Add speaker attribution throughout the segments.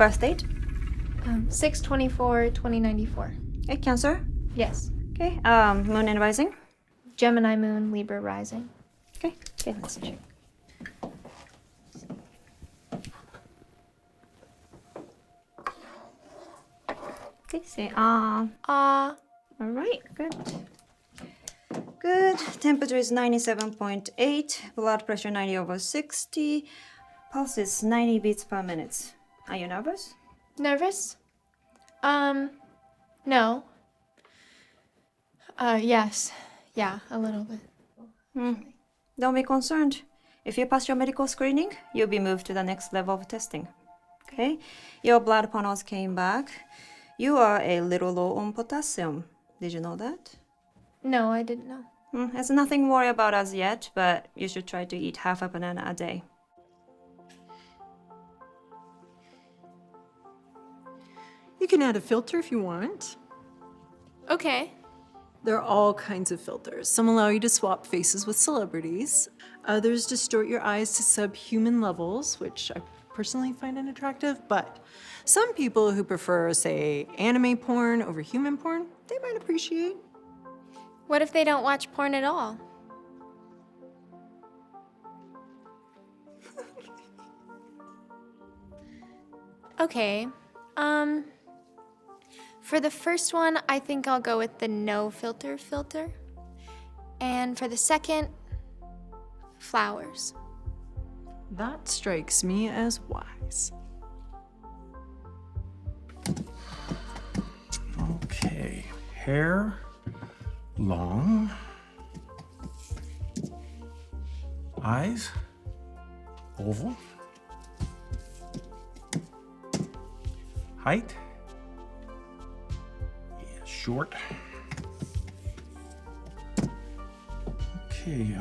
Speaker 1: Birth date?
Speaker 2: 6/24/2094.
Speaker 1: Okay, Cancer?
Speaker 2: Yes.
Speaker 1: Okay, moon and rising?
Speaker 2: Gemini moon, Libra rising.
Speaker 1: Okay, let's check. Okay, say All right, good. Good. Temperature is 97.8. Blood pressure 90/60. Pulse is 90 beats per minute. Are you nervous?
Speaker 2: Nervous? No. Yes. Yeah, a little bit.
Speaker 1: Don't be concerned. If you pass your medical screening, you'll be moved to the next level of testing. Okay? Your blood panels came back. You are a little low on potassium. Did you know that?
Speaker 2: No, I didn't know.
Speaker 1: There's nothing to worry about as yet, but you should try to eat half a banana a day.
Speaker 3: You can add a filter if you want.
Speaker 2: Okay.
Speaker 3: There are all kinds of filters. Some allow you to swap faces with celebrities. Others distort your eyes to subhuman levels, which I personally find unattractive. But some people who prefer, say, anime porn over human porn, they might appreciate.
Speaker 2: What if they don't watch porn at all? Okay. For the first one, I think I'll go with the no filter. And for the second, flowers.
Speaker 3: That strikes me as wise.
Speaker 4: Okay, hair, long. Eyes, oval. Height, short. Okay,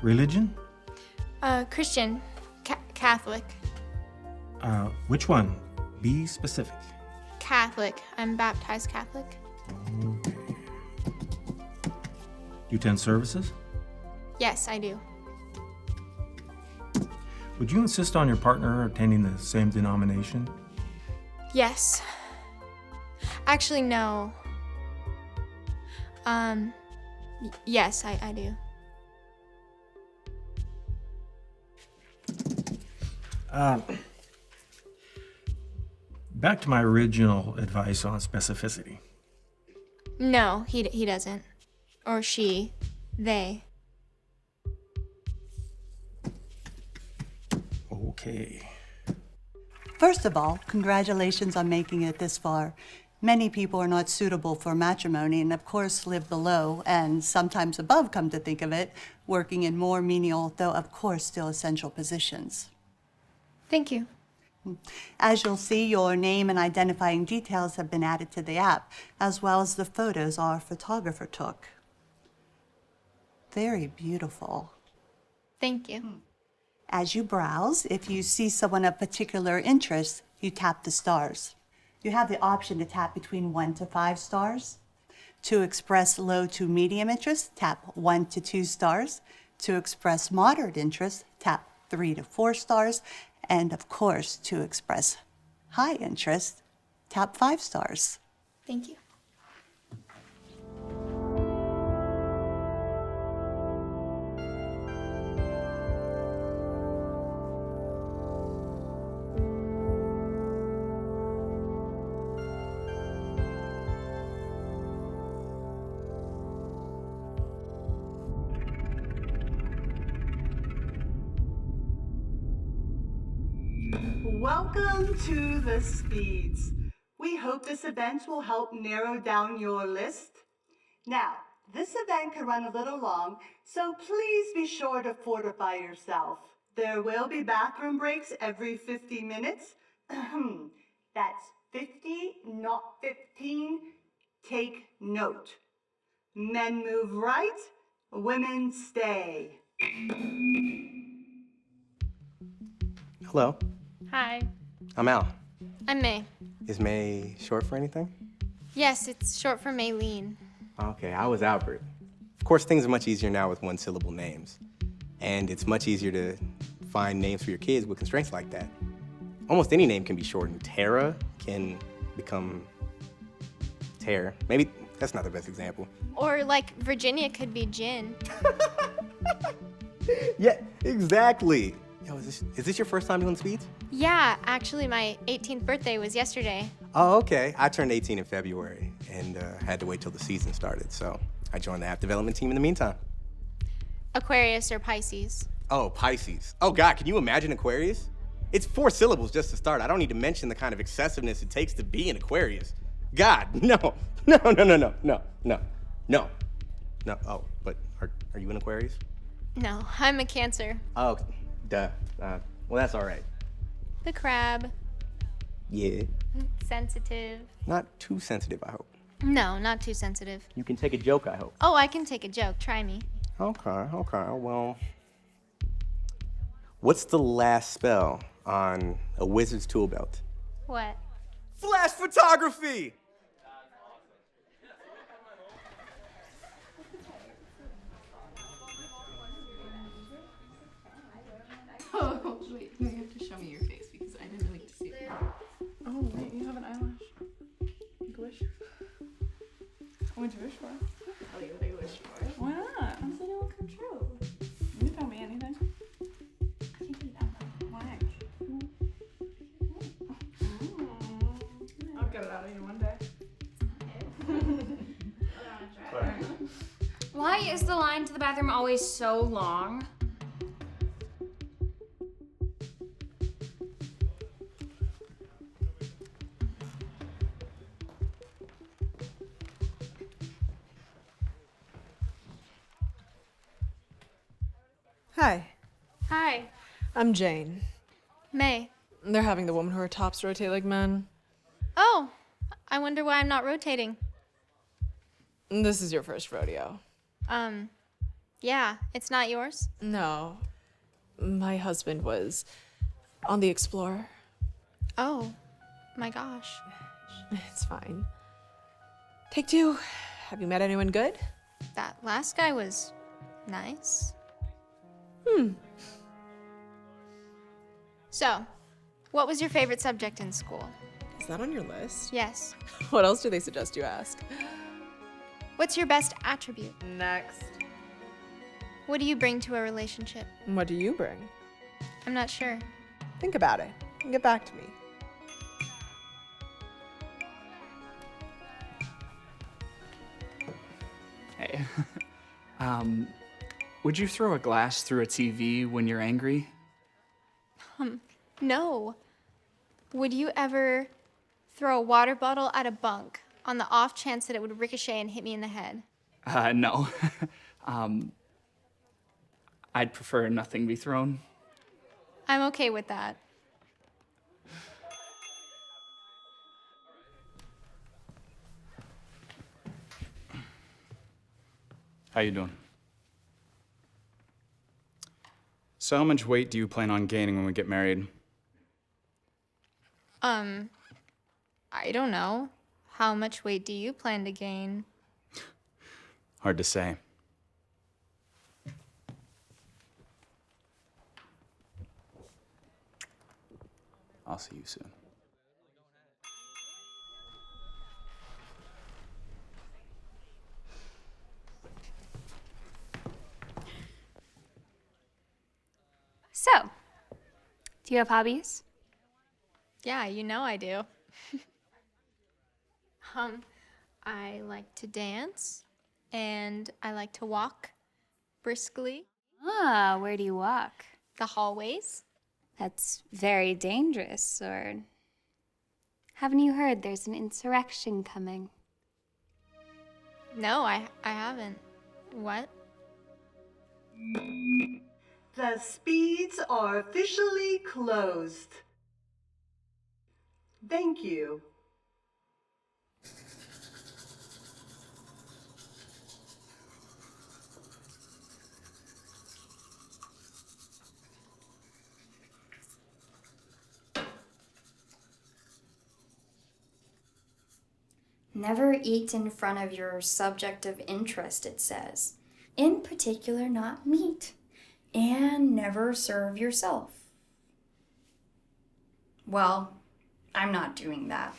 Speaker 4: religion?
Speaker 2: Christian. Catholic.
Speaker 4: Which one? Be specific.
Speaker 2: Catholic. I'm baptized Catholic.
Speaker 4: Okay. You attend services?
Speaker 2: Yes, I do.
Speaker 4: Would you insist on your partner attending the same denomination?
Speaker 2: Yes. Actually, no. Yes, I do.
Speaker 4: Back to my original advice on specificity.
Speaker 2: No, he doesn't. Or she. They.
Speaker 4: Okay.
Speaker 5: First of all, congratulations on making it this far. Many people are not suitable for matrimony and, of course, live below and sometimes above, come to think of it, working in more menial, though, of course, still essential positions.
Speaker 2: Thank you.
Speaker 5: As you'll see, your name and identifying details have been added to the app, as well as the photos our photographer took. Very beautiful.
Speaker 2: Thank you.
Speaker 5: As you browse, if you see someone of particular interest, you tap the stars. You have the option to tap between 1 to 5 stars. To express low to medium interest, tap 1 to 2 stars. To express moderate interest, tap 3 to 4 stars. And of course, to express high interest, tap 5 stars.
Speaker 2: Thank you.
Speaker 5: Welcome to the Speeds. We hope this event will help narrow down your list. Now, this event can run a little long, so please be sure to fortify yourself. There will be bathroom breaks every 50 minutes. That's 50, not 15. Take note. Men move right, women stay.
Speaker 6: Hello,
Speaker 2: Hi.
Speaker 6: I'm Al.
Speaker 2: I'm May.
Speaker 6: Is May short for anything?
Speaker 2: Yes, it's short for Maylene.
Speaker 6: Okay, I was Albert. Of course, things are much easier now with one-syllable names. And it's much easier to find names for your kids with constraints like that. almost any name can be shortened. Tara can become Tare. Maybe that's not the best example.
Speaker 2: Or like Virginia could be Gin.
Speaker 6: Yeah, exactly. Yo, is this your first time doing speeds?
Speaker 2: Yeah, actually my 18th birthday was yesterday.
Speaker 6: Oh, okay. I turned 18 in February and had to wait till the season started, so I joined the app development team in the meantime.
Speaker 2: Aquarius or Pisces.
Speaker 6: Oh, Pisces. Oh, God, can you imagine Aquarius? It's 4 syllables just to start. I don't need to mention the kind of excessiveness it takes to be an Aquarius. God, no. No. Oh, but are you an Aquarius?
Speaker 2: No, I'm a Cancer.
Speaker 6: Oh, duh. Well, that's all right.
Speaker 2: The crab.
Speaker 6: Yeah.
Speaker 2: Sensitive.
Speaker 6: Not too sensitive, I hope.
Speaker 2: No, not too sensitive.
Speaker 6: You can take a joke, I hope.
Speaker 2: Oh, I can take a joke. Try me.
Speaker 6: Okay. Well, what's the last spell on a wizard's tool belt?
Speaker 2: What?
Speaker 6: Flash photography!
Speaker 7: Oh, wait, you have to show me your face because I didn't like to see it. Oh, wait, you have an eyelash. Make a wish. What'd you wish for? I'll leave a wish for. Why not? I'm saying it will come true. You can tell me anything. I can't do that. Why? I'll get it out of you one day.
Speaker 8: Why is the line to the bathroom always so long?
Speaker 9: Hi,
Speaker 2: Hi.
Speaker 9: I'm Jane.
Speaker 2: May.
Speaker 9: They're having the woman who her tops rotate like men.
Speaker 2: Oh, I wonder why I'm not rotating.
Speaker 9: This is your first rodeo.
Speaker 2: Yeah, it's not yours?
Speaker 9: No, my husband was on the Explorer.
Speaker 2: Oh, my gosh.
Speaker 9: It's fine. Take 2. Have you met anyone good?
Speaker 2: That last guy was nice. So, what was your favorite subject in school?
Speaker 9: Is that on your list?
Speaker 2: Yes.
Speaker 9: What else do they suggest you ask?
Speaker 2: What's your best attribute?
Speaker 9: Next.
Speaker 2: What do you bring to a relationship?
Speaker 9: What do you bring?
Speaker 2: I'm not sure.
Speaker 9: Think about it and get back to me.
Speaker 10: Hey. Would you throw a glass through a TV when you're angry?
Speaker 2: No. Would you ever throw a water bottle at a bunk on the off chance that it would ricochet and hit me in the head?
Speaker 10: No. I'd prefer nothing be thrown.
Speaker 2: I'm okay with that.
Speaker 10: How you doing? So how much weight do you plan on gaining when we get married?
Speaker 2: I don't know. How much weight do you plan to gain?
Speaker 10: Hard to say. I'll see you soon.
Speaker 8: So, do you have hobbies?
Speaker 2: Yeah, you know I do. I like to dance, and I like to walk briskly.
Speaker 8: Ah, where do you walk?
Speaker 2: The hallways.
Speaker 8: That's very dangerous, or... Haven't you heard there's an insurrection coming?
Speaker 2: No, I haven't. What?
Speaker 5: The speeds are officially closed. Thank you.
Speaker 11: Never eat in front of your subject of interest, it says. In particular, not meat. And never serve yourself. Well, I'm not doing that.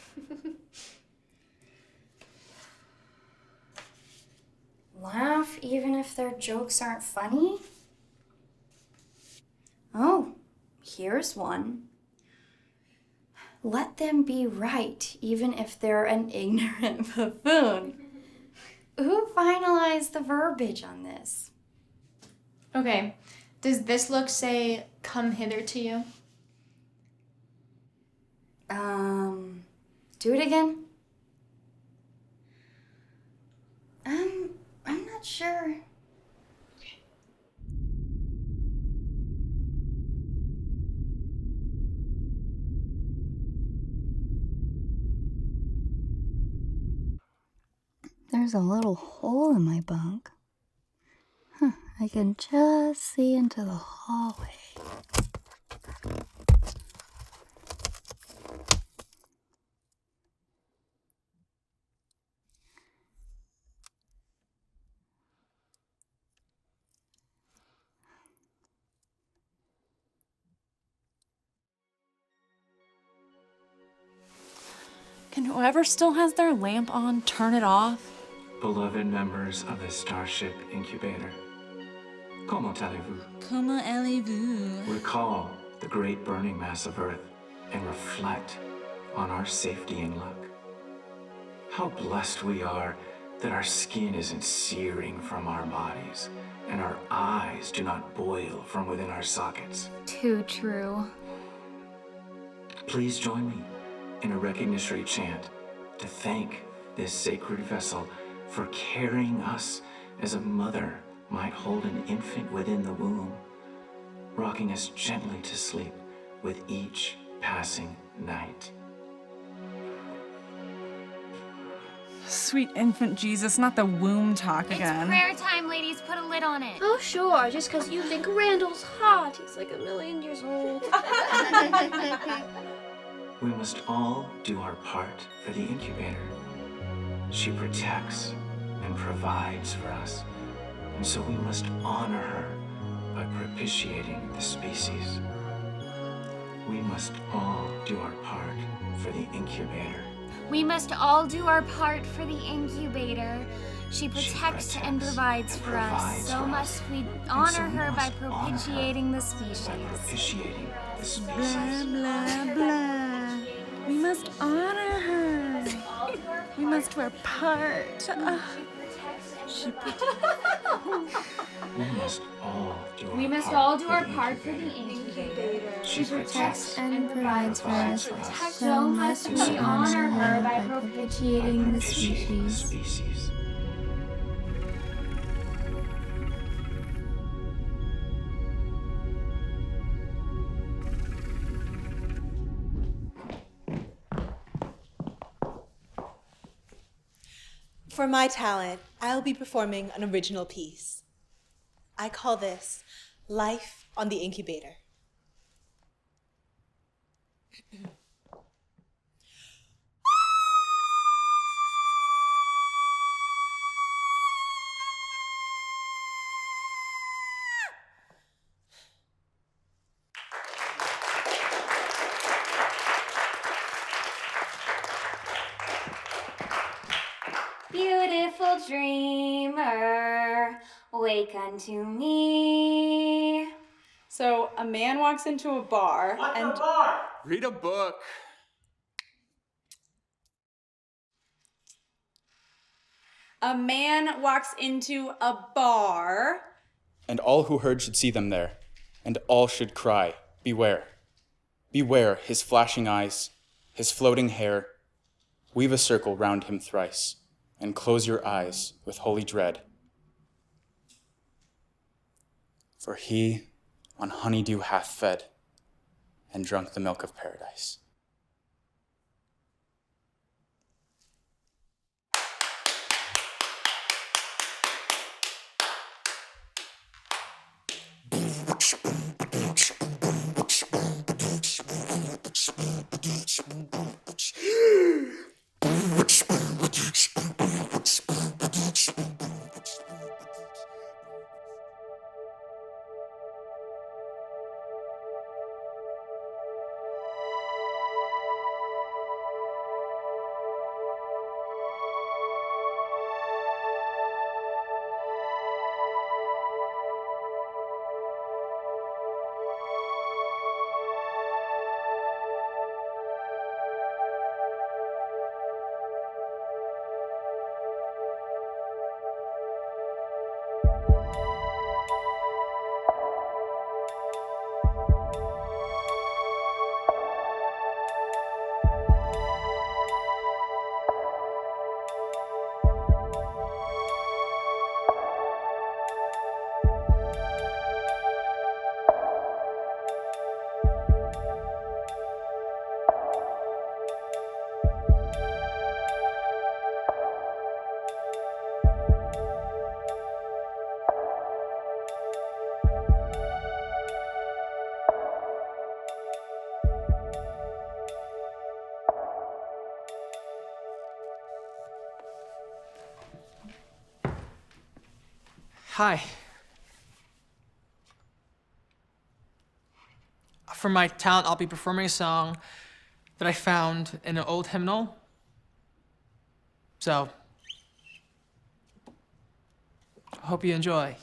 Speaker 11: Laugh even if their jokes aren't funny? Oh, here's one. Let them be right, even if they're an ignorant buffoon. Who finalized the verbiage on this?
Speaker 2: Okay, does this look say, come hither to you?
Speaker 11: Do it again? I'm not sure. There's a little hole in my bunk. I can just see into the hallway.
Speaker 9: Can whoever still has their lamp on turn it off?
Speaker 12: Beloved members of the Starship Incubator, comment allez-vous?
Speaker 9: Comment allez-vous?
Speaker 12: Recall the great burning mass of Earth and reflect on our safety and luck. How blessed we are that our skin isn't searing from our bodies and our eyes do not boil from within our sockets.
Speaker 11: Too true.
Speaker 12: Please join me in a recognition chant to thank this sacred vessel for carrying us as a mother might hold an infant within the womb, rocking us gently to sleep with each passing night.
Speaker 9: Sweet infant Jesus, not the womb talk again.
Speaker 8: Prayer time, ladies. Put a lid on it.
Speaker 13: Oh, sure, just because you think Randall's hot. He's like 1,000,000 years old.
Speaker 12: We must all do our part for the incubator. She protects and provides for us, and so we must honor her by propitiating the species. We must all do our part for the incubator.
Speaker 8: We must all do our part for the incubator. She protects and provides for us. So must we honor her by propitiating the species.
Speaker 12: Propitiating the species.
Speaker 9: Blah, blah, blah. We must honor her. We must do our part. She
Speaker 12: We must all do our
Speaker 8: We must
Speaker 12: part
Speaker 8: all do our
Speaker 12: for the
Speaker 8: part for
Speaker 12: incubator.
Speaker 8: the incubator.
Speaker 12: She protects
Speaker 8: and provides for us.
Speaker 12: us.
Speaker 8: So must we honor her by propitiating the
Speaker 12: Propitiating the
Speaker 8: species.
Speaker 12: species.
Speaker 14: For my talent, I'll be performing an original piece. I call this Life on the Incubator.
Speaker 8: Beautiful dreamer, wake unto me.
Speaker 15: So a man walks into a bar and
Speaker 6: Read a book.
Speaker 15: a man walks into a bar.
Speaker 10: And all who heard should see them there, and all should cry, beware. Beware his flashing eyes, his floating hair. Weave a circle round him thrice, and close your eyes with holy dread. For he on honeydew hath fed, and drunk the milk of paradise.
Speaker 16: Hi. For my talent, I'll be performing a song that I found in an old hymnal. So, I hope you enjoy.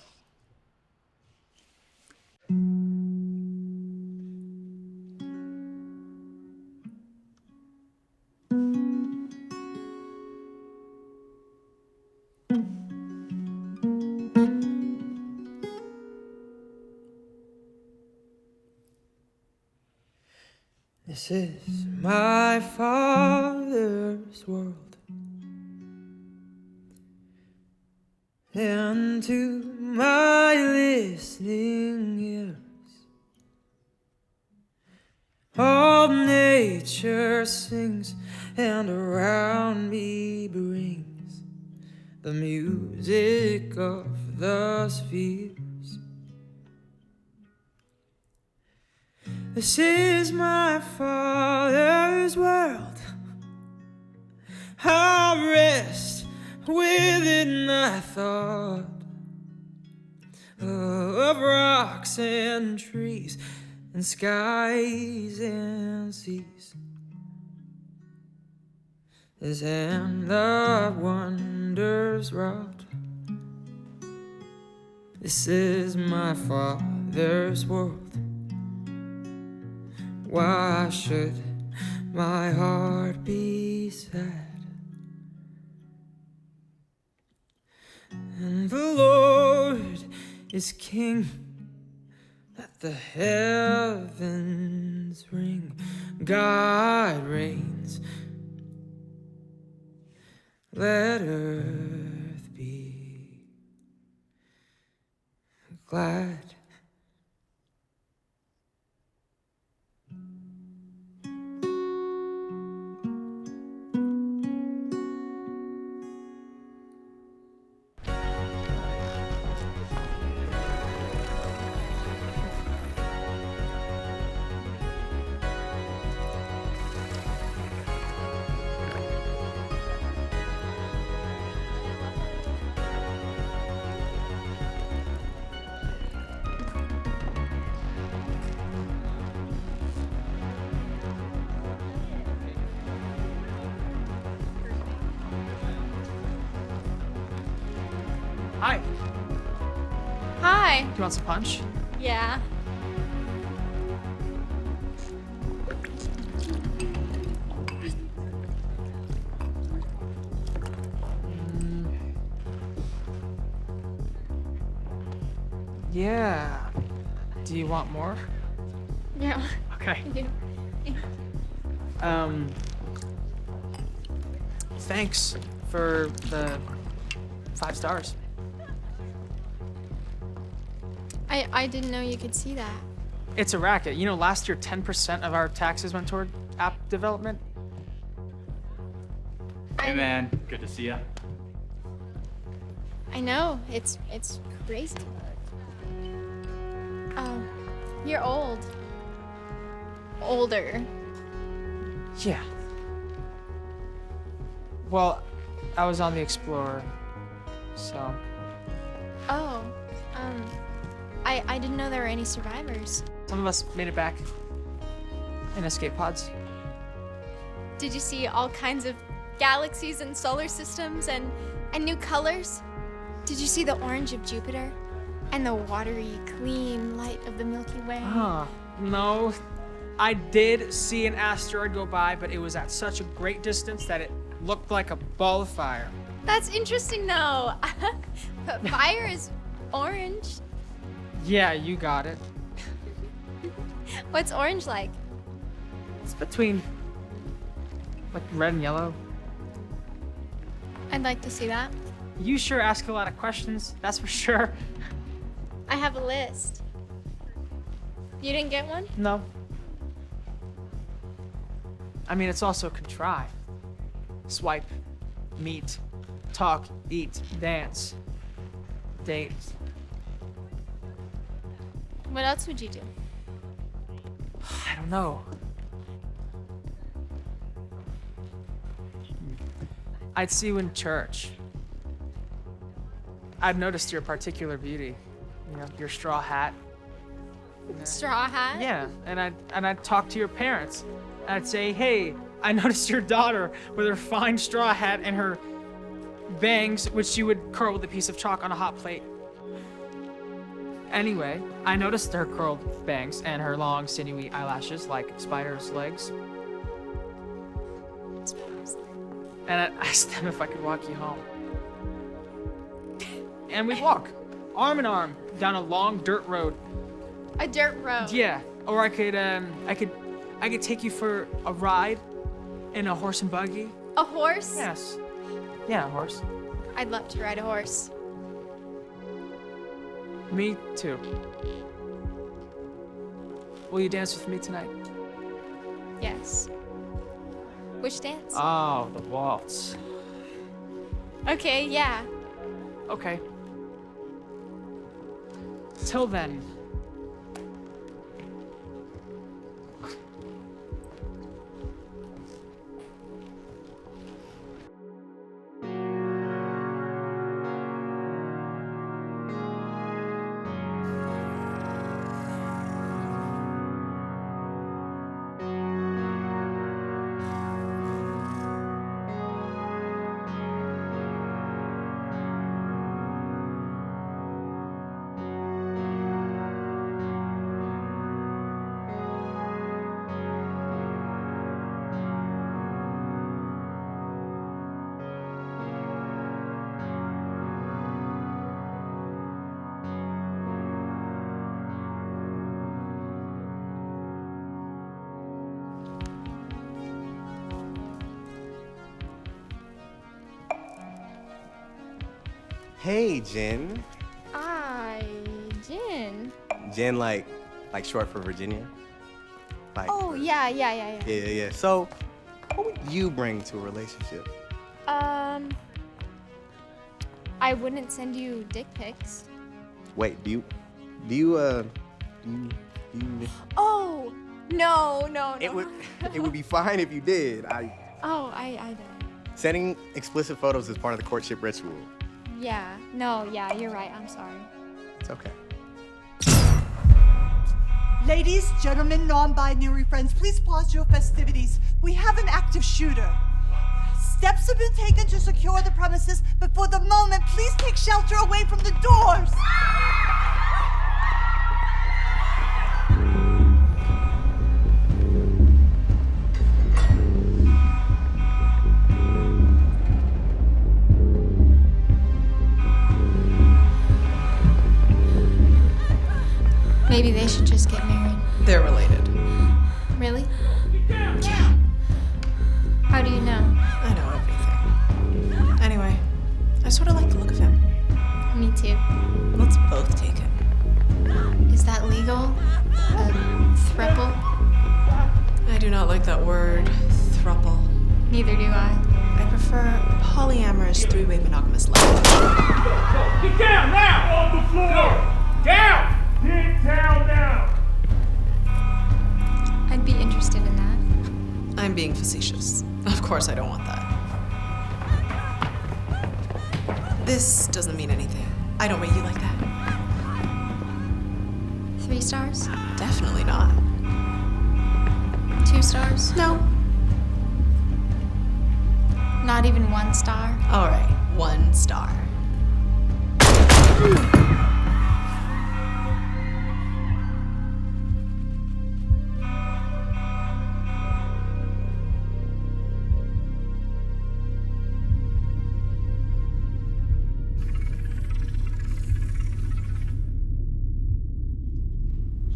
Speaker 17: This is my Father's world, and to my listening ears, all nature sings, and around me brings the music of the spheres. This is my Father's world. I rest within the thought of rocks and trees and skies and seas. His hand that wonders wrought. This is my Father's world. Why should my heart be sad? And the Lord is King. Let the heavens ring. God reigns. Let earth be glad.
Speaker 16: Hi.
Speaker 2: Hi.
Speaker 16: Do you want some punch?
Speaker 2: Yeah.
Speaker 16: Yeah. Do you want more?
Speaker 2: Yeah.
Speaker 16: Okay.
Speaker 2: Yeah.
Speaker 16: Thanks for the 5 stars.
Speaker 2: I didn't know you could see that.
Speaker 16: It's a racket. You know, last year 10% of our taxes went toward app development.
Speaker 18: Hey man, good to see ya.
Speaker 2: I know, it's crazy. Oh, you're old. Older.
Speaker 16: Yeah. Well, I was on the Explorer, so.
Speaker 2: Oh, I didn't know there were any survivors.
Speaker 16: Some of us made it back in escape pods.
Speaker 2: Did you see all kinds of galaxies and solar systems and new colors? Did you see the orange of Jupiter and the watery, clean light of the Milky Way?
Speaker 16: No. I did see an asteroid go by, but it was at such a great distance that it looked like a ball of fire.
Speaker 2: That's interesting though. But fire is orange.
Speaker 16: Yeah, you got it.
Speaker 2: What's orange like?
Speaker 16: It's between, like, red and yellow.
Speaker 2: I'd like to see that.
Speaker 16: You sure ask a lot of questions, that's for sure.
Speaker 2: I have a list. You didn't get one?
Speaker 16: No. I mean, it's also contrived. Swipe, meet, talk, eat, dance, date.
Speaker 2: What else would you do?
Speaker 16: I don't know. I'd see you in church. I've noticed your particular beauty. You know, your straw hat.
Speaker 2: Straw hat?
Speaker 16: Yeah, and I'd talk to your parents. I'd say, hey, I noticed your daughter with her fine straw hat and her bangs, which she would curl with a piece of chalk on a hot plate. Anyway, I noticed her curled bangs and her long, sinewy eyelashes like spider's legs. And I asked them if I could walk you home. And we'd walk, arm in arm, down a long dirt road.
Speaker 2: A dirt road?
Speaker 16: Yeah, or I could take you for a ride in a horse and buggy.
Speaker 2: A horse?
Speaker 16: Yes. Yeah, a horse.
Speaker 2: I'd love to ride a horse.
Speaker 16: Me too. Will you dance with me tonight?
Speaker 2: Yes. Which dance?
Speaker 16: Oh, the waltz.
Speaker 2: Okay, yeah.
Speaker 16: Okay. Till then.
Speaker 6: Hey, Jen.
Speaker 2: Jen.
Speaker 6: Jen, like short for Virginia? Like,
Speaker 2: Oh, yeah.
Speaker 6: yeah. So, what would you bring to a relationship?
Speaker 2: I wouldn't send you dick pics.
Speaker 6: Wait, do you
Speaker 2: Oh, no.
Speaker 6: It would be fine if you did.
Speaker 2: I don't.
Speaker 6: Sending explicit photos is part of the courtship ritual.
Speaker 2: Yeah, no, yeah, you're right. I'm sorry.
Speaker 6: It's okay.
Speaker 5: Ladies, gentlemen, non-binary friends, please pause your festivities. We have an active shooter. Steps have been taken to secure the premises, but for the moment, please take shelter away from the doors.
Speaker 2: Maybe they should just get married.
Speaker 3: They're related.
Speaker 2: Really?
Speaker 3: Yeah.
Speaker 2: How do you know?
Speaker 3: I know everything. Anyway, I sort of like the look of him.
Speaker 2: Me too.
Speaker 3: Let's both take him.
Speaker 2: Is that legal? A throuple?
Speaker 3: I do not like that word, throuple.
Speaker 2: Neither do I.
Speaker 3: I prefer polyamorous three-way monogamous life.
Speaker 19: Get down now! On the floor! Down! Get down now!
Speaker 2: I'd be interested in that.
Speaker 3: I'm being facetious. Of course I don't want that. This doesn't mean anything. I don't rate you like that.
Speaker 2: 3 stars?
Speaker 3: Definitely not.
Speaker 2: 2 stars?
Speaker 3: No.
Speaker 2: Not even 1 star?
Speaker 3: All right, 1 star.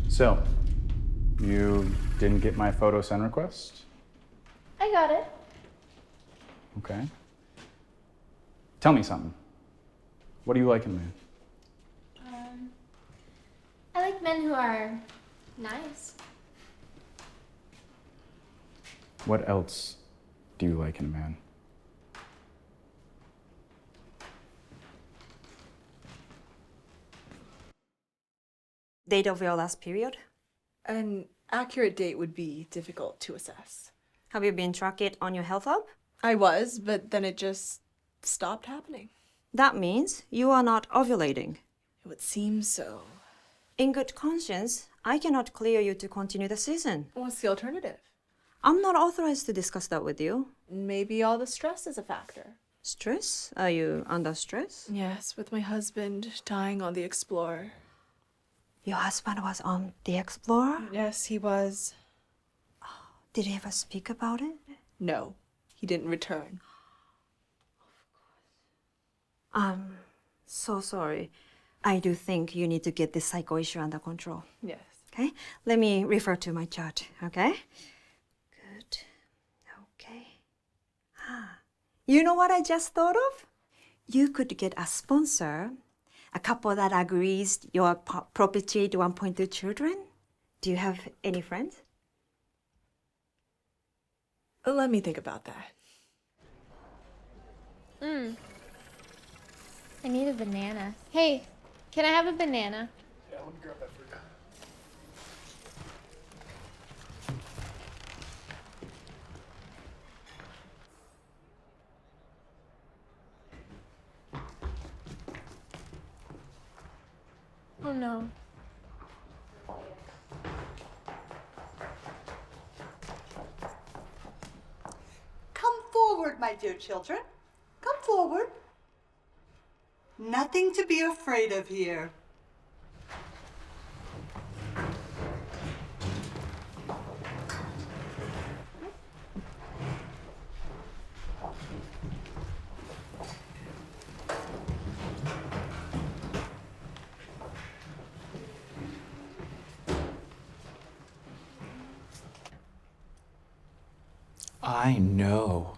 Speaker 18: So, you didn't get my photo send request?
Speaker 13: I got it.
Speaker 18: Okay. Tell me something. What do you like in a man?
Speaker 13: I like men who are nice.
Speaker 18: What else do you like in a man?
Speaker 1: Date of your last period?
Speaker 14: An accurate date would be difficult to assess.
Speaker 1: Have you been tracked on your health app?
Speaker 14: I was, but then it just stopped happening.
Speaker 1: That means you are not ovulating.
Speaker 14: It would seem so.
Speaker 1: In good conscience, I cannot clear you to continue the season.
Speaker 14: What's the alternative?
Speaker 1: I'm not authorized to discuss that with you.
Speaker 14: Maybe all the stress is a factor.
Speaker 1: Stress? Are you under stress?
Speaker 14: Yes, with my husband dying on the Explorer.
Speaker 1: Your husband was on the Explorer?
Speaker 14: Yes, he was.
Speaker 1: Did he ever speak about it?
Speaker 14: No, he didn't return.
Speaker 1: I'm so sorry. I do think you need to get this psycho issue under control.
Speaker 14: Yes.
Speaker 1: Okay? Let me refer to my chart, okay? Good. Okay. You know what I just thought of? You could get a sponsor, a couple that agrees you'll propitiate 1.2 children. Do you have any friends?
Speaker 14: Let me think about that.
Speaker 2: I need a banana. Hey, can I have a banana?
Speaker 19: Yeah, let me grab that for you.
Speaker 2: Oh no.
Speaker 5: Come forward, my dear children. Come forward. Nothing to be afraid of here.
Speaker 12: I know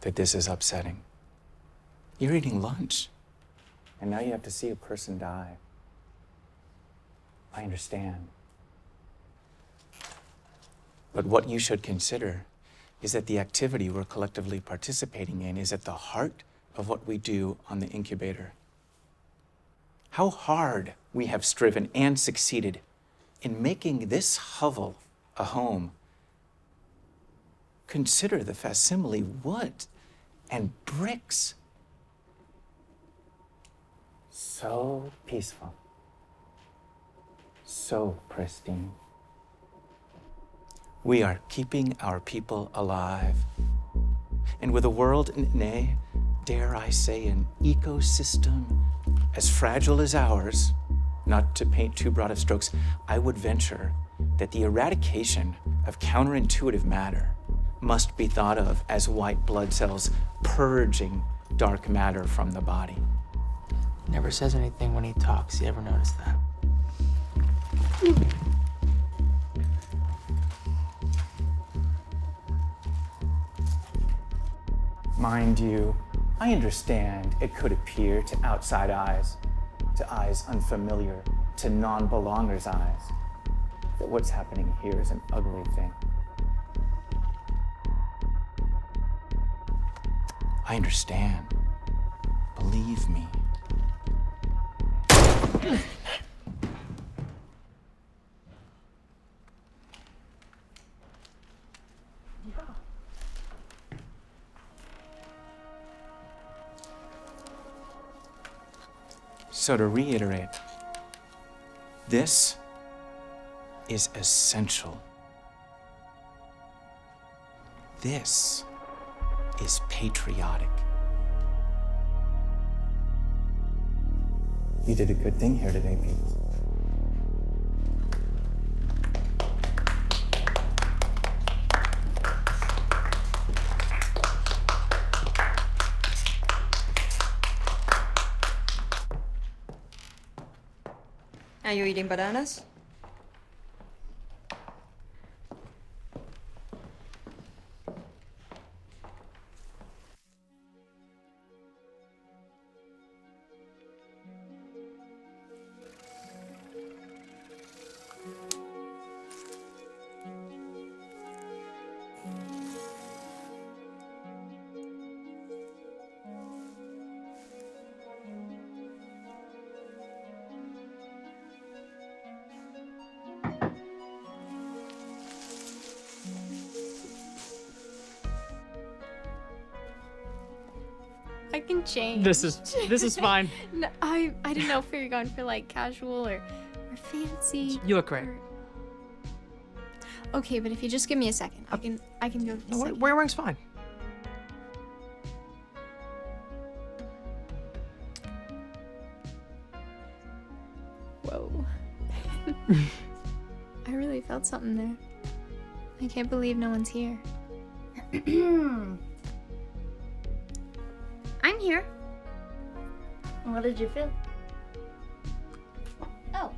Speaker 12: that this is upsetting. You're eating lunch, and now you have to see a person die. I understand. But what you should consider is that the activity we're collectively participating in is at the heart of what we do on the incubator. How hard we have striven and succeeded in making this hovel a home. Consider the facsimile wood and bricks. So peaceful. So pristine. We are keeping our people alive. And with a world, nay, dare I say, an ecosystem as fragile as ours, not to paint too broad of strokes, I would venture that the eradication of counterintuitive matter must be thought of as white blood cells purging dark matter from the body.
Speaker 17: Never says anything when he talks. You ever notice that?
Speaker 12: Mind you, I understand it could appear to outside eyes, to eyes unfamiliar, to non-belongers' eyes, that what's happening here is an ugly thing. I understand. Believe me. So to reiterate, this is essential. This is patriotic. You did a good thing here today, Pete.
Speaker 1: Are you eating bananas?
Speaker 2: can change.
Speaker 16: This is fine.
Speaker 2: No, I didn't know if we were going for like casual or fancy.
Speaker 16: You look great.
Speaker 2: Okay, but if you just give me a second, I can go.
Speaker 16: No, wearing's fine.
Speaker 2: Whoa. I really felt something there. I can't believe no one's here.
Speaker 8: I'm here. What did you feel? Oh.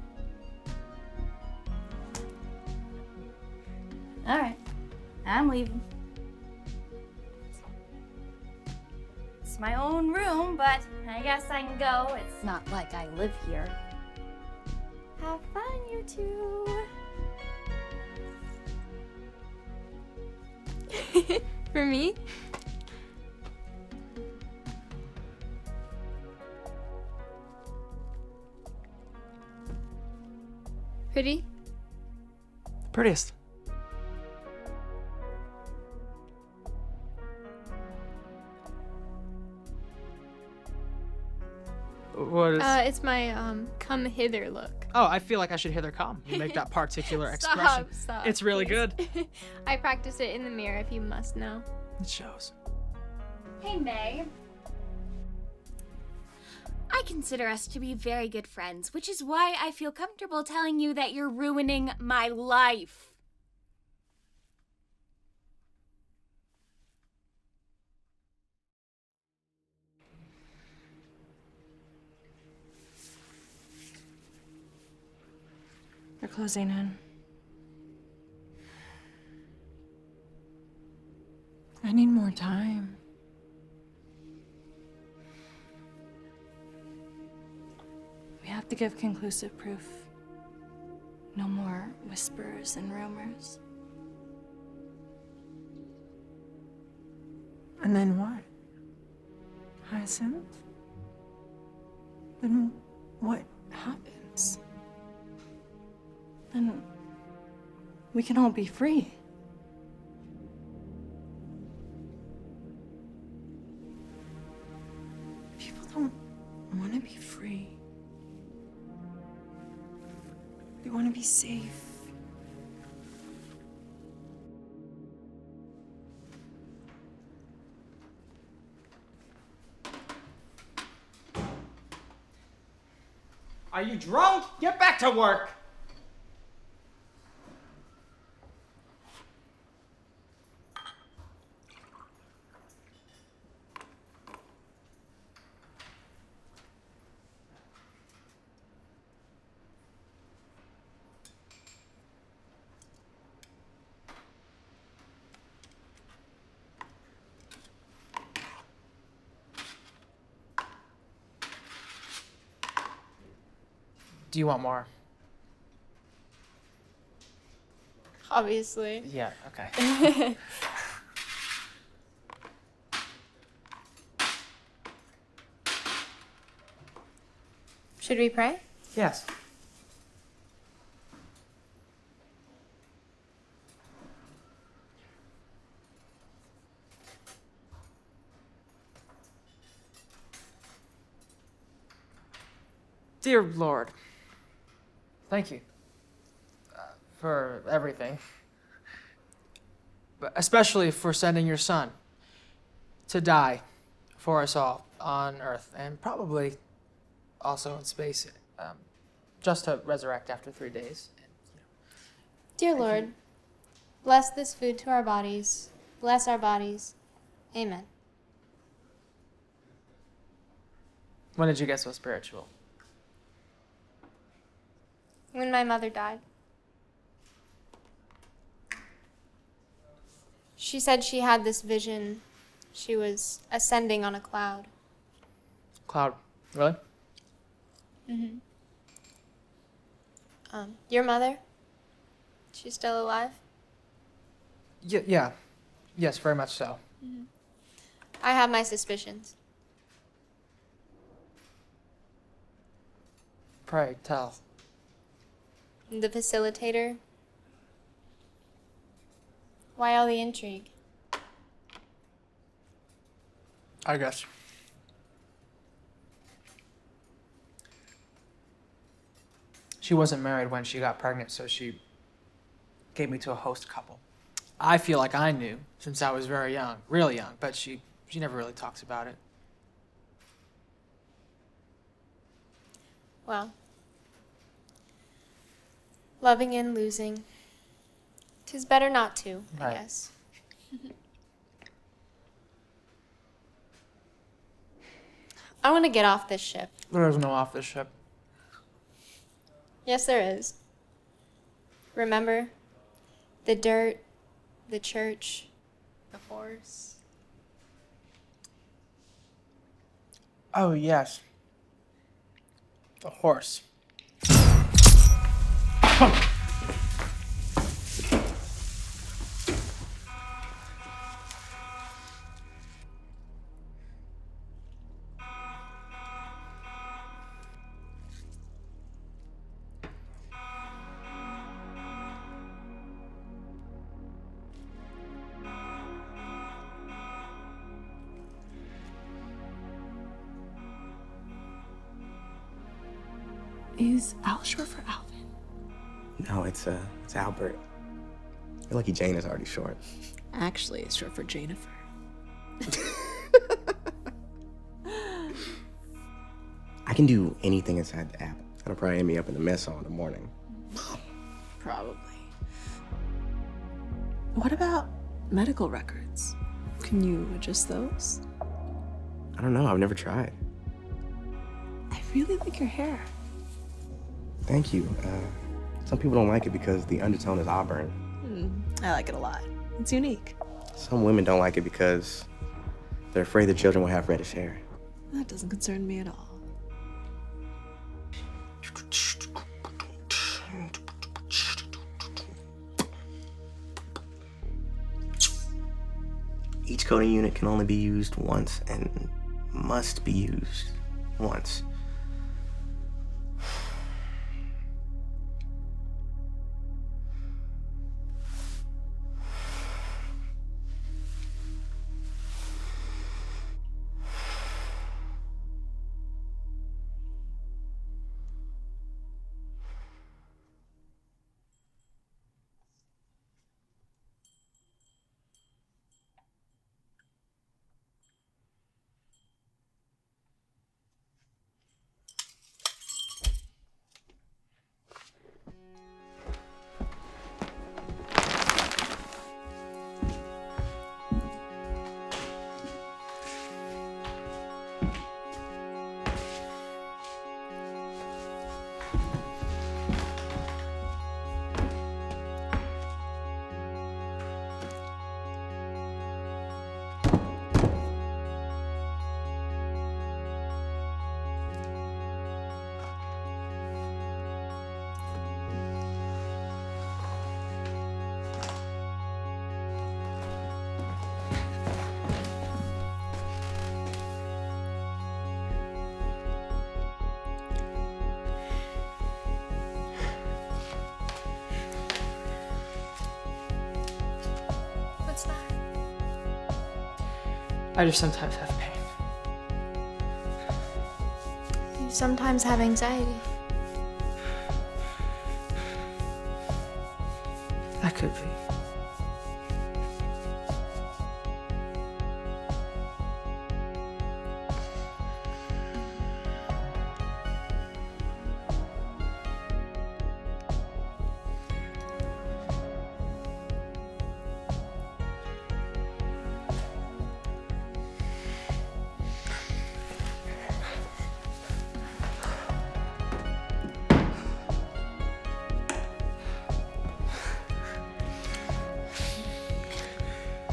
Speaker 8: Alright. I'm leaving. It's my own room, but I guess I can go. It's not like I live here.
Speaker 2: Have fun, you two. For me? Pretty?
Speaker 16: Prettiest. What is?
Speaker 2: It's my come hither look.
Speaker 16: Oh, I feel like I should hither come. You make that particular expression.
Speaker 2: Stop,
Speaker 16: It's really
Speaker 2: please.
Speaker 16: good.
Speaker 2: I practice it in the mirror, if you must know.
Speaker 16: It shows.
Speaker 8: Hey, May. I consider us to be very good friends, which is why I feel comfortable telling you that you're ruining my life.
Speaker 9: They're closing in. I need more time. We have to give conclusive proof. No more whispers and rumors. And then what? Hyacinth? Then what happens? Then we can all be free. People don't want to be free. They want to be safe.
Speaker 16: Are you drunk? Get back to work. Do you want more?
Speaker 2: Obviously.
Speaker 16: Yeah, okay.
Speaker 2: Should we pray?
Speaker 16: Yes. Dear Lord, thank you for everything, but especially for sending your son to die for us all on Earth and probably also in space, just to resurrect after 3 days.
Speaker 2: Dear Lord, bless this food to our bodies. Bless our bodies. Amen.
Speaker 16: When did you get so spiritual?
Speaker 2: When my mother died. She said she had this vision. She was ascending on a cloud.
Speaker 16: Cloud, really?
Speaker 2: Mm-hmm. Your mother? She's still alive?
Speaker 16: Yeah. Yes, very much so.
Speaker 2: Mm-hmm. I have my suspicions.
Speaker 16: Pray, tell.
Speaker 2: The facilitator? Why all the intrigue?
Speaker 16: I guess. She wasn't married when she got pregnant, so she gave me to a host couple. I feel like I knew since I was very young, really young, but she never really talks about it.
Speaker 2: Well, loving and losing. 'Tis better not to, I
Speaker 16: Right.
Speaker 2: guess. I want to get off this ship.
Speaker 16: There is no off this ship.
Speaker 2: Yes, there is. Remember? The dirt, the church, the horse.
Speaker 16: Oh, yes. The horse.
Speaker 9: Is Al short for Alvin?
Speaker 6: No, it's Albert. You're lucky Jane is already short.
Speaker 9: Actually, it's short for Jennifer.
Speaker 6: I can do anything inside the app. It'll probably end me up in the mess hall in the morning.
Speaker 9: Probably. What about medical records? Can you adjust those?
Speaker 6: I don't know, I've never tried.
Speaker 9: I really like your hair.
Speaker 6: Thank you. Some people don't like it because the undertone is auburn.
Speaker 9: I like it a lot. It's unique.
Speaker 6: Some women don't like it because they're afraid their children will have reddish hair.
Speaker 9: That doesn't concern me at all.
Speaker 6: Each coding unit can only be used once and must be used once.
Speaker 2: What's that?
Speaker 16: I just sometimes have pain.
Speaker 2: You sometimes have anxiety.
Speaker 16: That could be.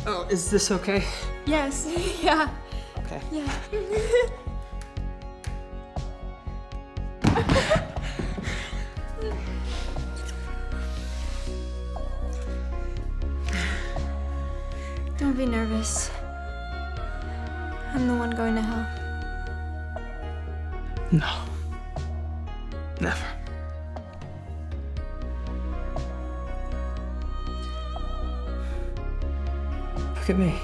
Speaker 16: Oh, is this okay?
Speaker 2: Yes, yeah.
Speaker 16: Okay.
Speaker 2: Yeah. Don't be nervous. I'm the one going to hell.
Speaker 16: No. Never. Look at me.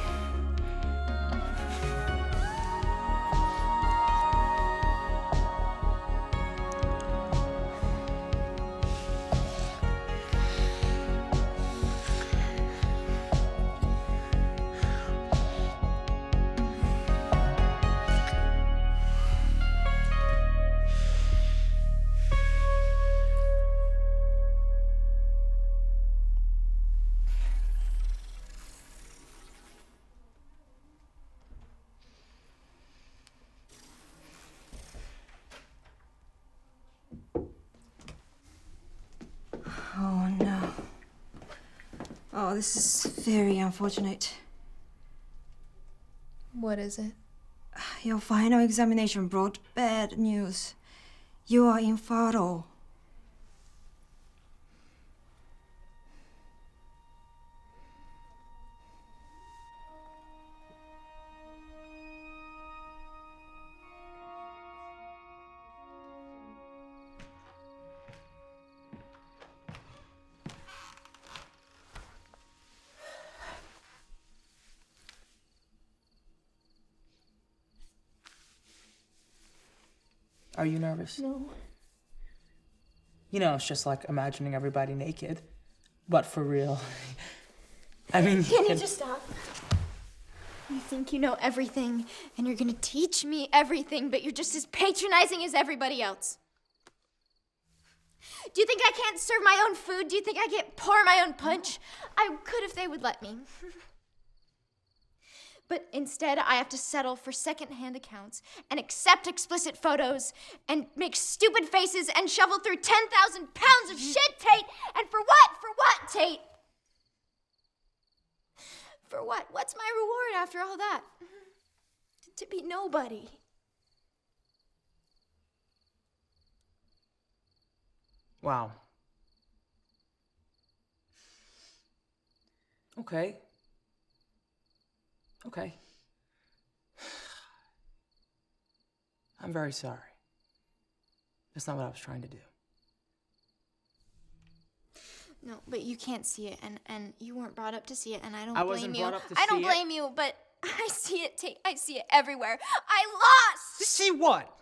Speaker 1: Oh, this is very unfortunate.
Speaker 2: What is it?
Speaker 1: Your final examination brought bad news. You are infertile.
Speaker 20: Are you nervous?
Speaker 2: No.
Speaker 20: You know, it's just like imagining everybody naked, but for real. I mean,
Speaker 2: Can you just stop? You think you know everything, and you're gonna teach me everything, but you're just as patronizing as everybody else. Do you think I can't serve my own food? Do you think I can't pour my own punch? I could if they would let me. But instead, I have to settle for second-hand accounts and accept explicit photos and make stupid faces and shovel through 10,000 pounds of shit, Tate! And for what? For what, Tate? For what? What's my reward after all that? To be nobody.
Speaker 20: Wow. Okay. Okay. I'm very sorry. That's not what I was trying to do.
Speaker 2: No, but you can't see it, and you weren't brought up to see it, and I don't
Speaker 20: I
Speaker 2: blame
Speaker 20: wasn't
Speaker 2: you.
Speaker 20: brought up to
Speaker 2: I don't
Speaker 20: see it.
Speaker 2: blame you, but I see it, Tate. I see it everywhere. I lost!
Speaker 16: See what?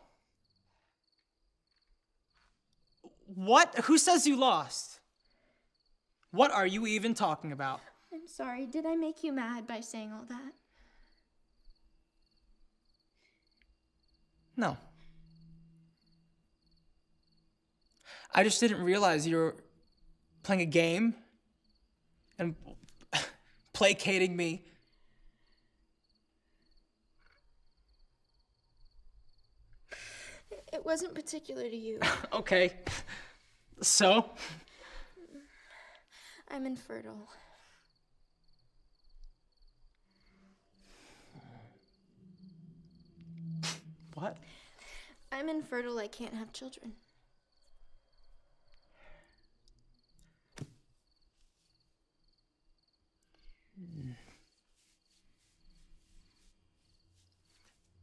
Speaker 16: What? Who says you lost? What are you even talking about?
Speaker 2: I'm sorry. Did I make you mad by saying all that?
Speaker 20: No. I just didn't realize you were playing a game and placating me.
Speaker 2: It wasn't particular to you.
Speaker 16: Okay. So?
Speaker 2: I'm infertile.
Speaker 20: What?
Speaker 2: I'm infertile. I can't have children.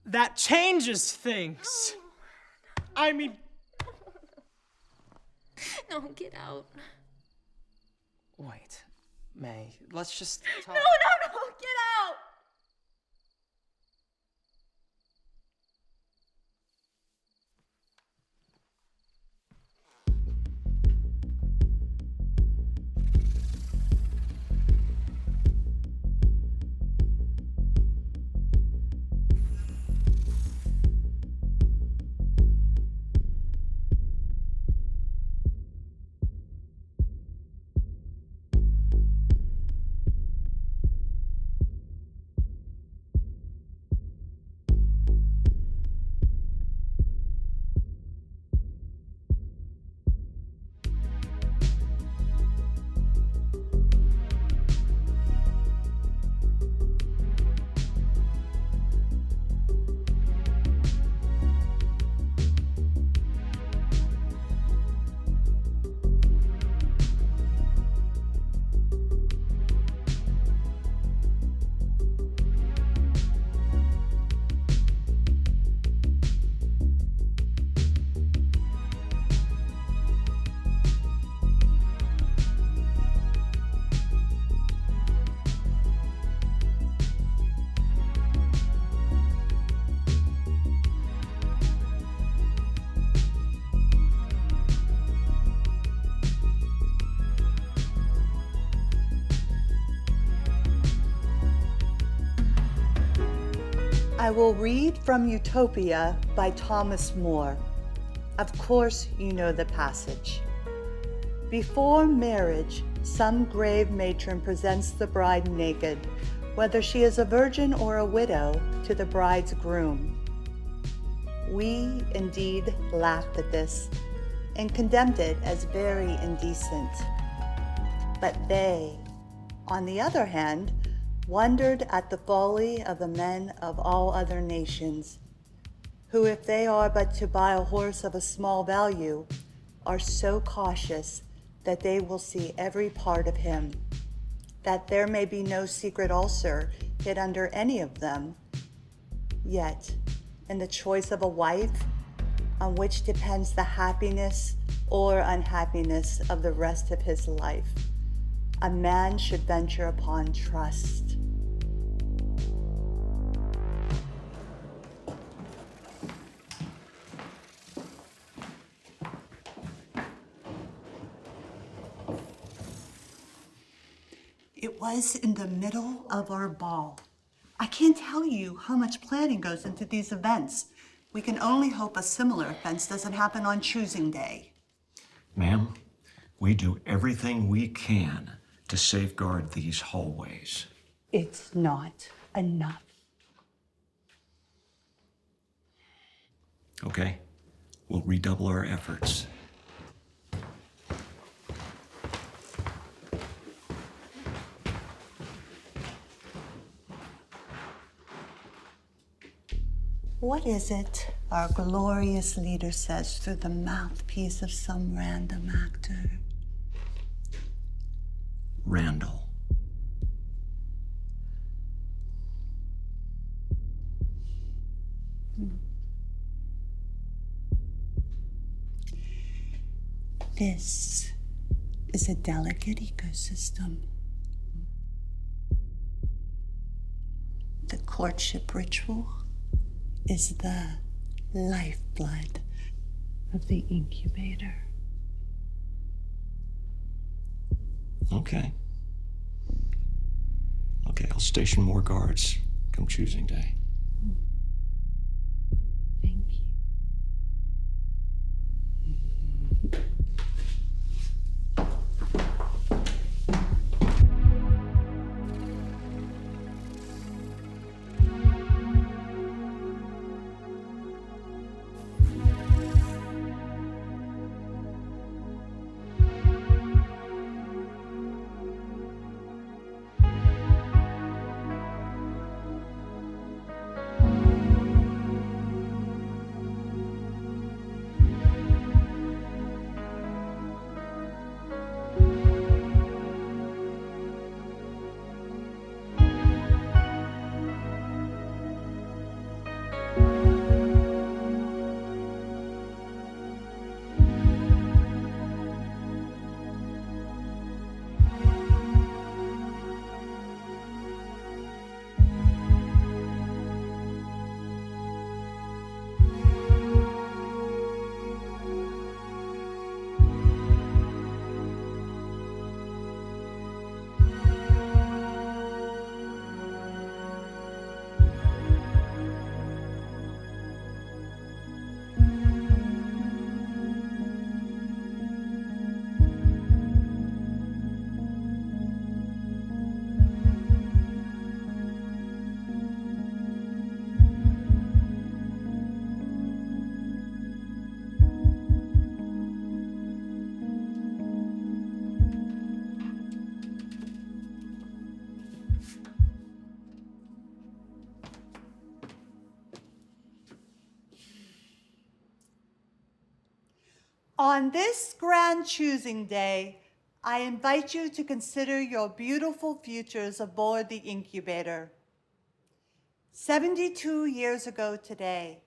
Speaker 16: That changes things. I mean...
Speaker 2: No, get out.
Speaker 20: Wait, May, let's just talk.
Speaker 2: No, get out!
Speaker 5: I will read from Utopia by Thomas More. Of course, you know the passage. Before marriage, some grave matron presents the bride naked, whether she is a virgin or a widow, to the bride's groom. We indeed laughed at this and condemned it as very indecent. But they, on the other hand, wondered at the folly of the men of all other nations, who, if they are but to buy a horse of a small value, are so cautious that they will see every part of him, that there may be no secret ulcer hid under any of them. Yet, in the choice of a wife, on which depends the happiness or unhappiness of the rest of his life, a man should venture upon trust. It was in the middle of our ball. I can't tell you how much planning goes into these events. We can only hope a similar offense doesn't happen on choosing day.
Speaker 21: Ma'am, we do everything we can to safeguard these hallways.
Speaker 5: It's not enough.
Speaker 21: Okay, we'll redouble our efforts.
Speaker 5: What is it our glorious leader says through the mouthpiece of some random actor?
Speaker 21: Randall.
Speaker 5: This is a delicate ecosystem. The courtship ritual is the lifeblood of the incubator.
Speaker 21: Okay. Okay, I'll station more guards come choosing day.
Speaker 5: On this grand choosing day, I invite you to consider your beautiful futures aboard the incubator. 72 years ago today,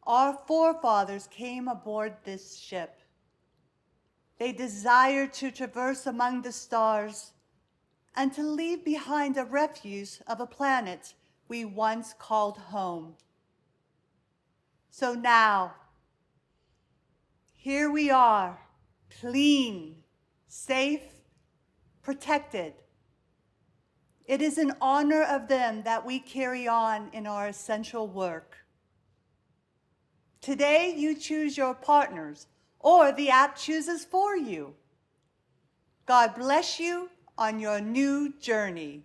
Speaker 5: our forefathers came aboard this ship. They desired to traverse among the stars and to leave behind a refuse of a planet we once called home. So now, here we are, clean, safe, protected. It is in honor of them that we carry on in our essential work. Today, you choose your partners, or the app chooses for you. God bless you on your new journey.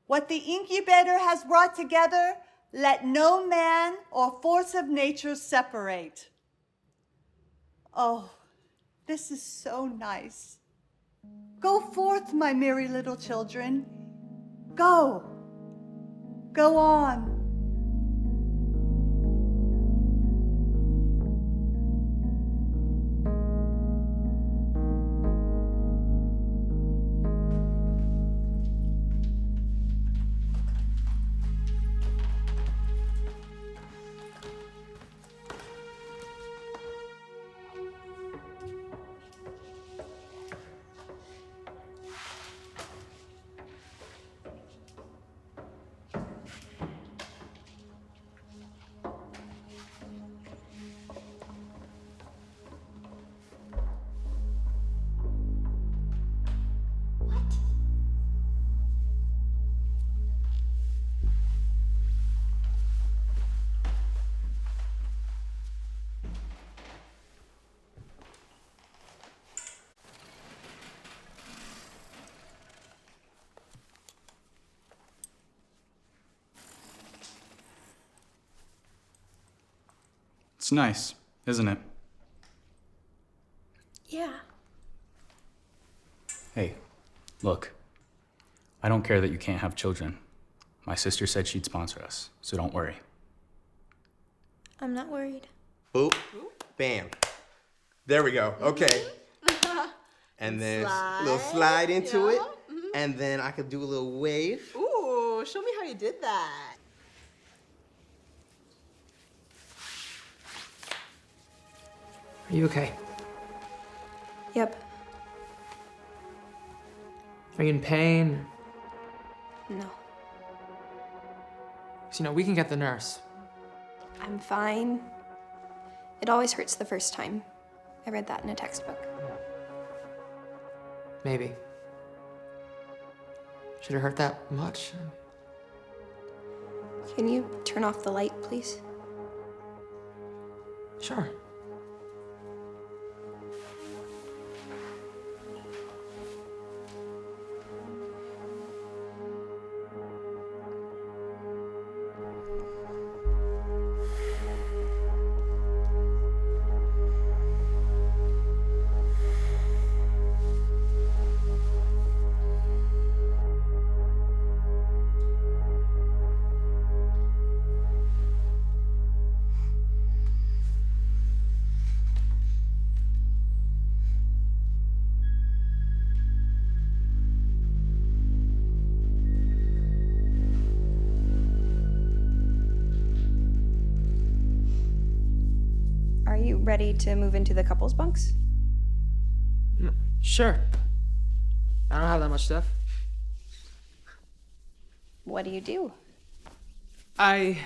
Speaker 5: What the incubator has brought together, let no man or force of nature separate. Oh, this is so nice. Go forth, my merry little children. Go. Go on.
Speaker 10: It's nice, isn't it?
Speaker 13: Yeah.
Speaker 10: Hey, look. I don't care that you can't have children. My sister said she'd sponsor us, so don't worry.
Speaker 2: I'm not worried.
Speaker 6: Boop. Bam. There we go. Okay. And then a little slide into it. And then I could do a little wave.
Speaker 14: Ooh, show me how you did that.
Speaker 16: Are you okay?
Speaker 2: Yep.
Speaker 16: Are you in pain?
Speaker 2: No.
Speaker 16: So, we can get the nurse.
Speaker 2: I'm fine. It always hurts the first time. I read that in a textbook.
Speaker 16: Maybe. Should it hurt that much?
Speaker 2: Can you turn off the light, please?
Speaker 16: Sure.
Speaker 1: Are you ready to move into the couples bunks?
Speaker 16: Sure. I don't have that much stuff.
Speaker 1: What do you do?
Speaker 16: I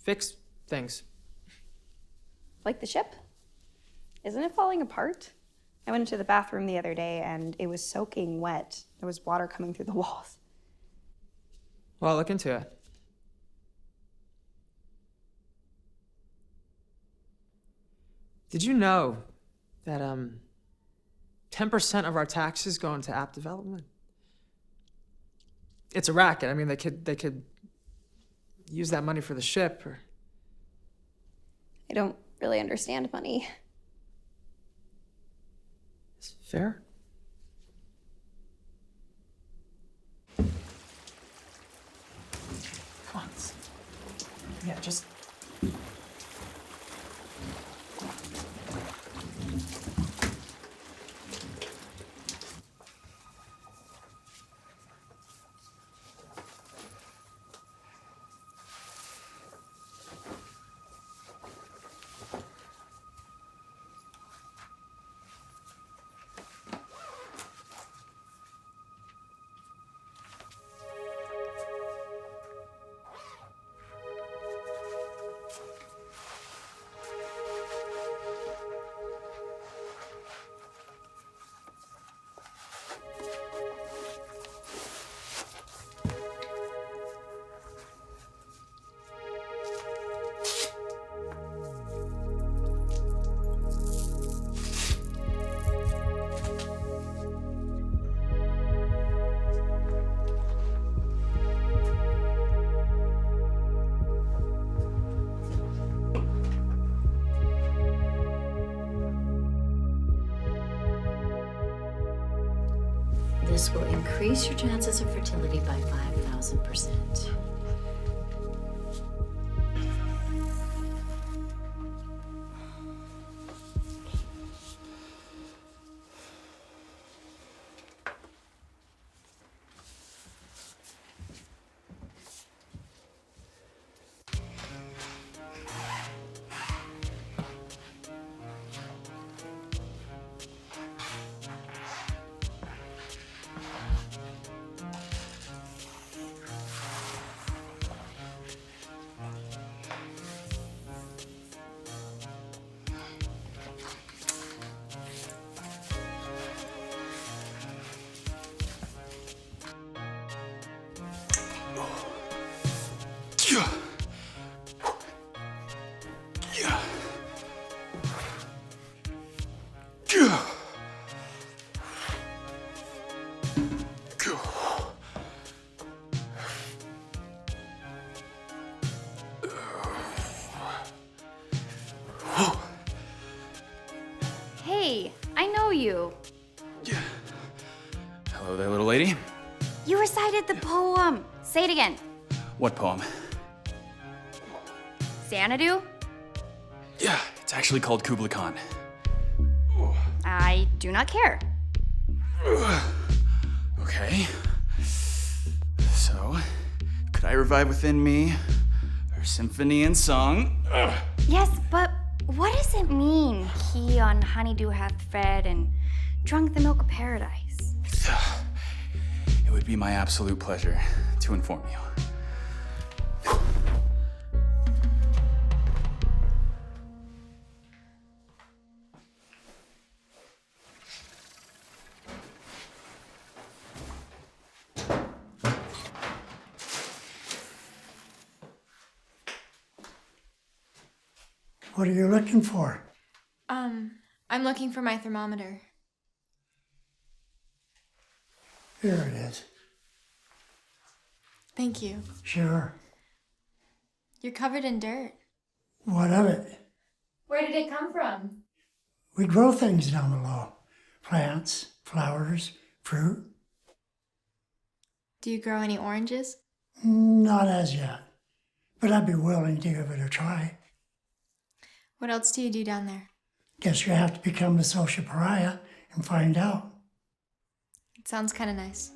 Speaker 16: fix things.
Speaker 1: Like the ship? Isn't it falling apart? I went into the bathroom the other day and it was soaking wet. There was water coming through the walls.
Speaker 16: Well, I'll look into it. Did you know that 10% of our taxes go into app development? It's a racket. I mean, they could use that money for the ship or...
Speaker 1: I don't really understand money.
Speaker 16: It's fair. Come on. Yeah, just...
Speaker 4: This will increase your chances of fertility by 5,000%.
Speaker 8: Hey, I know you.
Speaker 10: Hello there, little lady.
Speaker 8: You recited the poem. Say it again.
Speaker 10: What poem?
Speaker 8: Xanadu?
Speaker 10: Yeah, it's actually called Kubla Khan.
Speaker 8: I do not care.
Speaker 10: Okay. So, could I revive within me her symphony and song?
Speaker 8: Yes, but what does it mean? He on honeydew hath fed and drunk the milk of paradise.
Speaker 10: It would be my absolute pleasure to inform you.
Speaker 22: What are you looking for?
Speaker 2: I'm looking for my thermometer.
Speaker 22: Here it is.
Speaker 2: Thank you.
Speaker 22: Sure.
Speaker 2: You're covered in dirt.
Speaker 22: What of it?
Speaker 2: Where did it come from?
Speaker 22: We grow things down below. Plants, flowers, fruit.
Speaker 2: Do you grow any oranges?
Speaker 22: Not as yet. But I'd be willing to give it a try.
Speaker 2: What else do you do down there?
Speaker 22: Guess you have to become a social pariah and find out.
Speaker 2: It sounds kind of nice.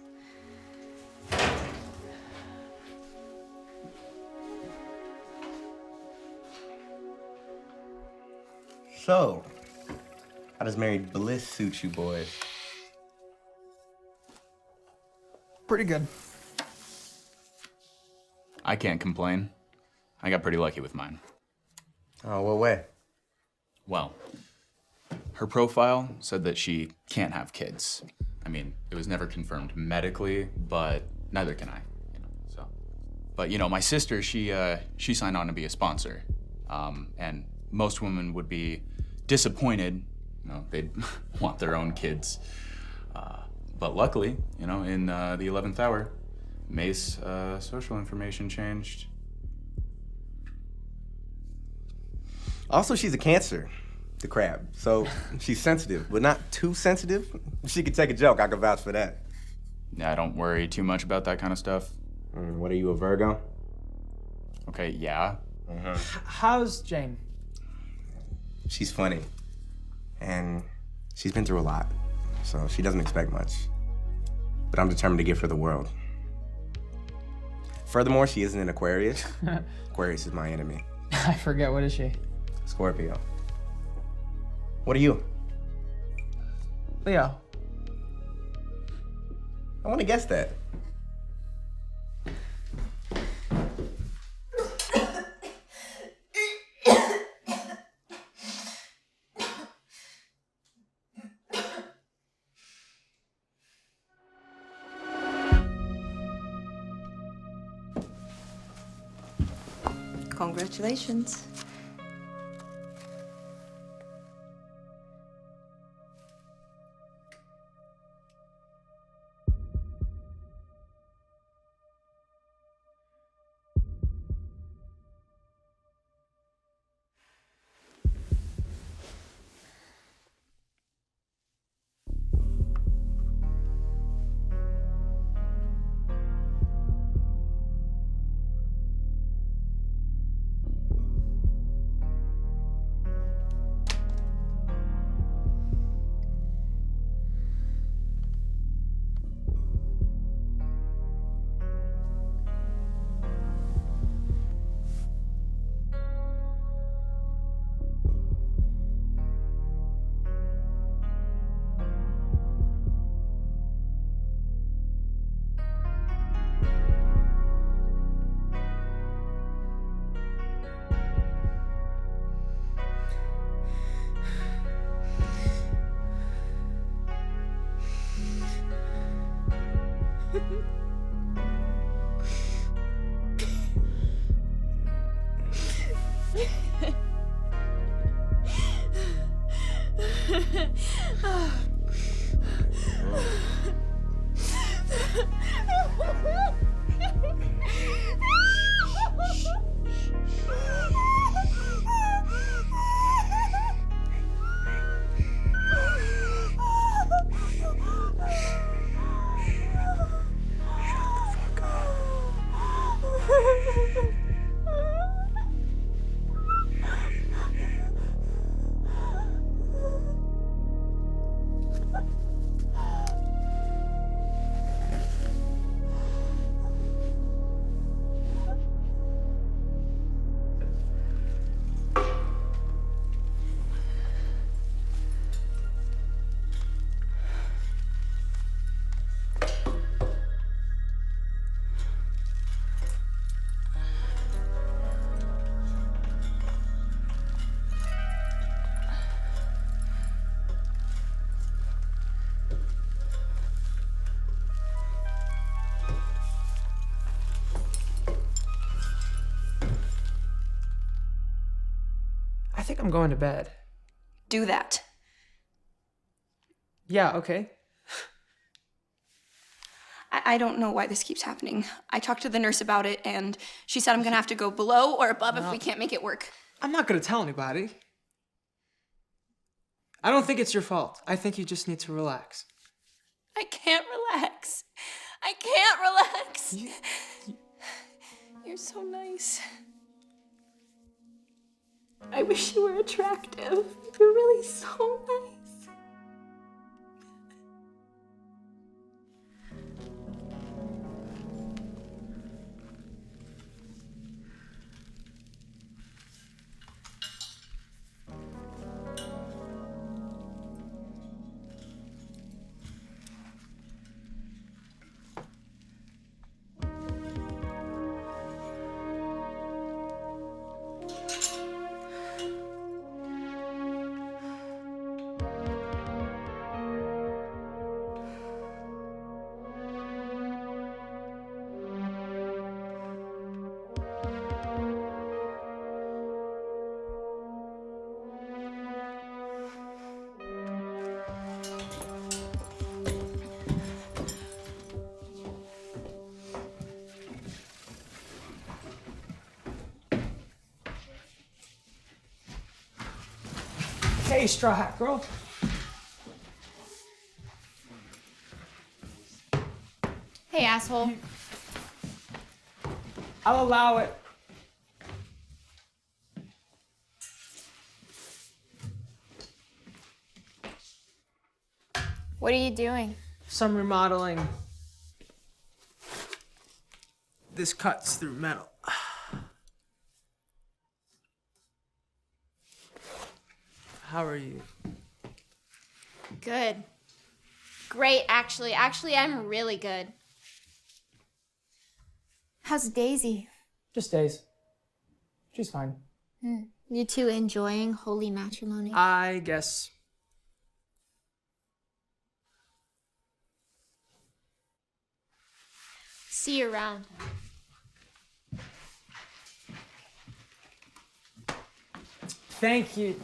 Speaker 6: So, how does married bliss suit you boys?
Speaker 20: Pretty good.
Speaker 10: I can't complain. I got pretty lucky with mine.
Speaker 6: Oh, what way?
Speaker 10: Well, her profile said that she can't have kids. I mean, it was never confirmed medically, but neither can I. But my sister, she signed on to be a sponsor, and most women would be disappointed. They'd want their own kids. But luckily, in the 11th hour, May's social information changed.
Speaker 6: Also, she's a Cancer, the crab. So she's sensitive, but not too sensitive. She could take a joke. I could vouch for that.
Speaker 10: Yeah, I don't worry too much about that kind of stuff.
Speaker 6: What are you, a Virgo?
Speaker 10: Okay, yeah.
Speaker 16: How's Jane?
Speaker 6: She's funny. And she's been through a lot. So she doesn't expect much. But I'm determined to give her the world. Furthermore, she isn't an Aquarius. Aquarius is my enemy.
Speaker 16: I forget, what is she?
Speaker 6: Scorpio. What are you?
Speaker 16: Leo.
Speaker 6: I want to guess that.
Speaker 1: Congratulations.
Speaker 16: I think I'm going to bed.
Speaker 7: Do that.
Speaker 16: Yeah, okay.
Speaker 7: I don't know why this keeps happening. I talked to the nurse about it, and she said I'm gonna have to go below or above if we can't make it work.
Speaker 16: I'm not gonna tell anybody. I don't think it's your fault. I think you just need to relax.
Speaker 7: I can't relax. I can't relax. You're so nice. I wish you were attractive. You're really so nice.
Speaker 16: Hey, Straw Hat Girl.
Speaker 2: Hey, asshole.
Speaker 16: I'll allow it.
Speaker 2: What are you doing?
Speaker 16: Some remodeling. This cuts through metal. How are you?
Speaker 2: Good. Great, actually. Actually, I'm really good. How's Daisy?
Speaker 16: Just days. She's fine.
Speaker 2: You two enjoying holy matrimony?
Speaker 16: I guess.
Speaker 2: See you around.
Speaker 16: Thank you.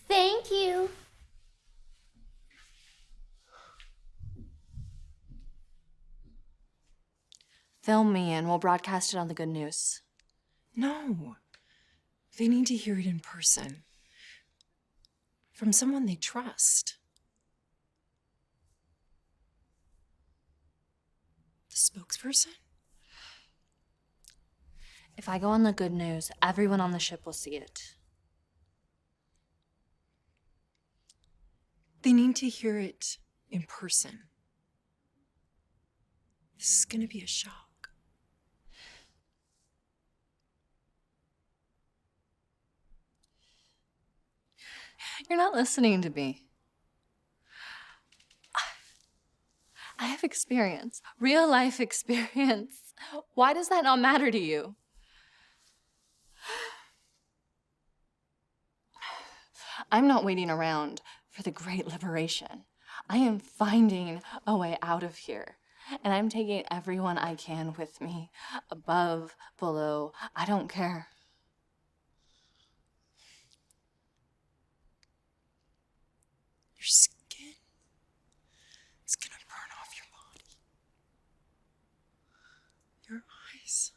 Speaker 2: Thank you.
Speaker 11: Film me and we'll broadcast it on the good news.
Speaker 23: No. They need to hear it in person. From someone they trust. The spokesperson?
Speaker 11: If I go on the good news, everyone on the ship will see it.
Speaker 23: They need to hear it in person. This is gonna be a shock.
Speaker 11: You're not listening to me. I have experience, real life experience. Why does that not matter to you? I'm not waiting around for the great liberation. I am finding a way out of here. And I'm taking everyone I can with me, above, below, I don't care.
Speaker 23: face.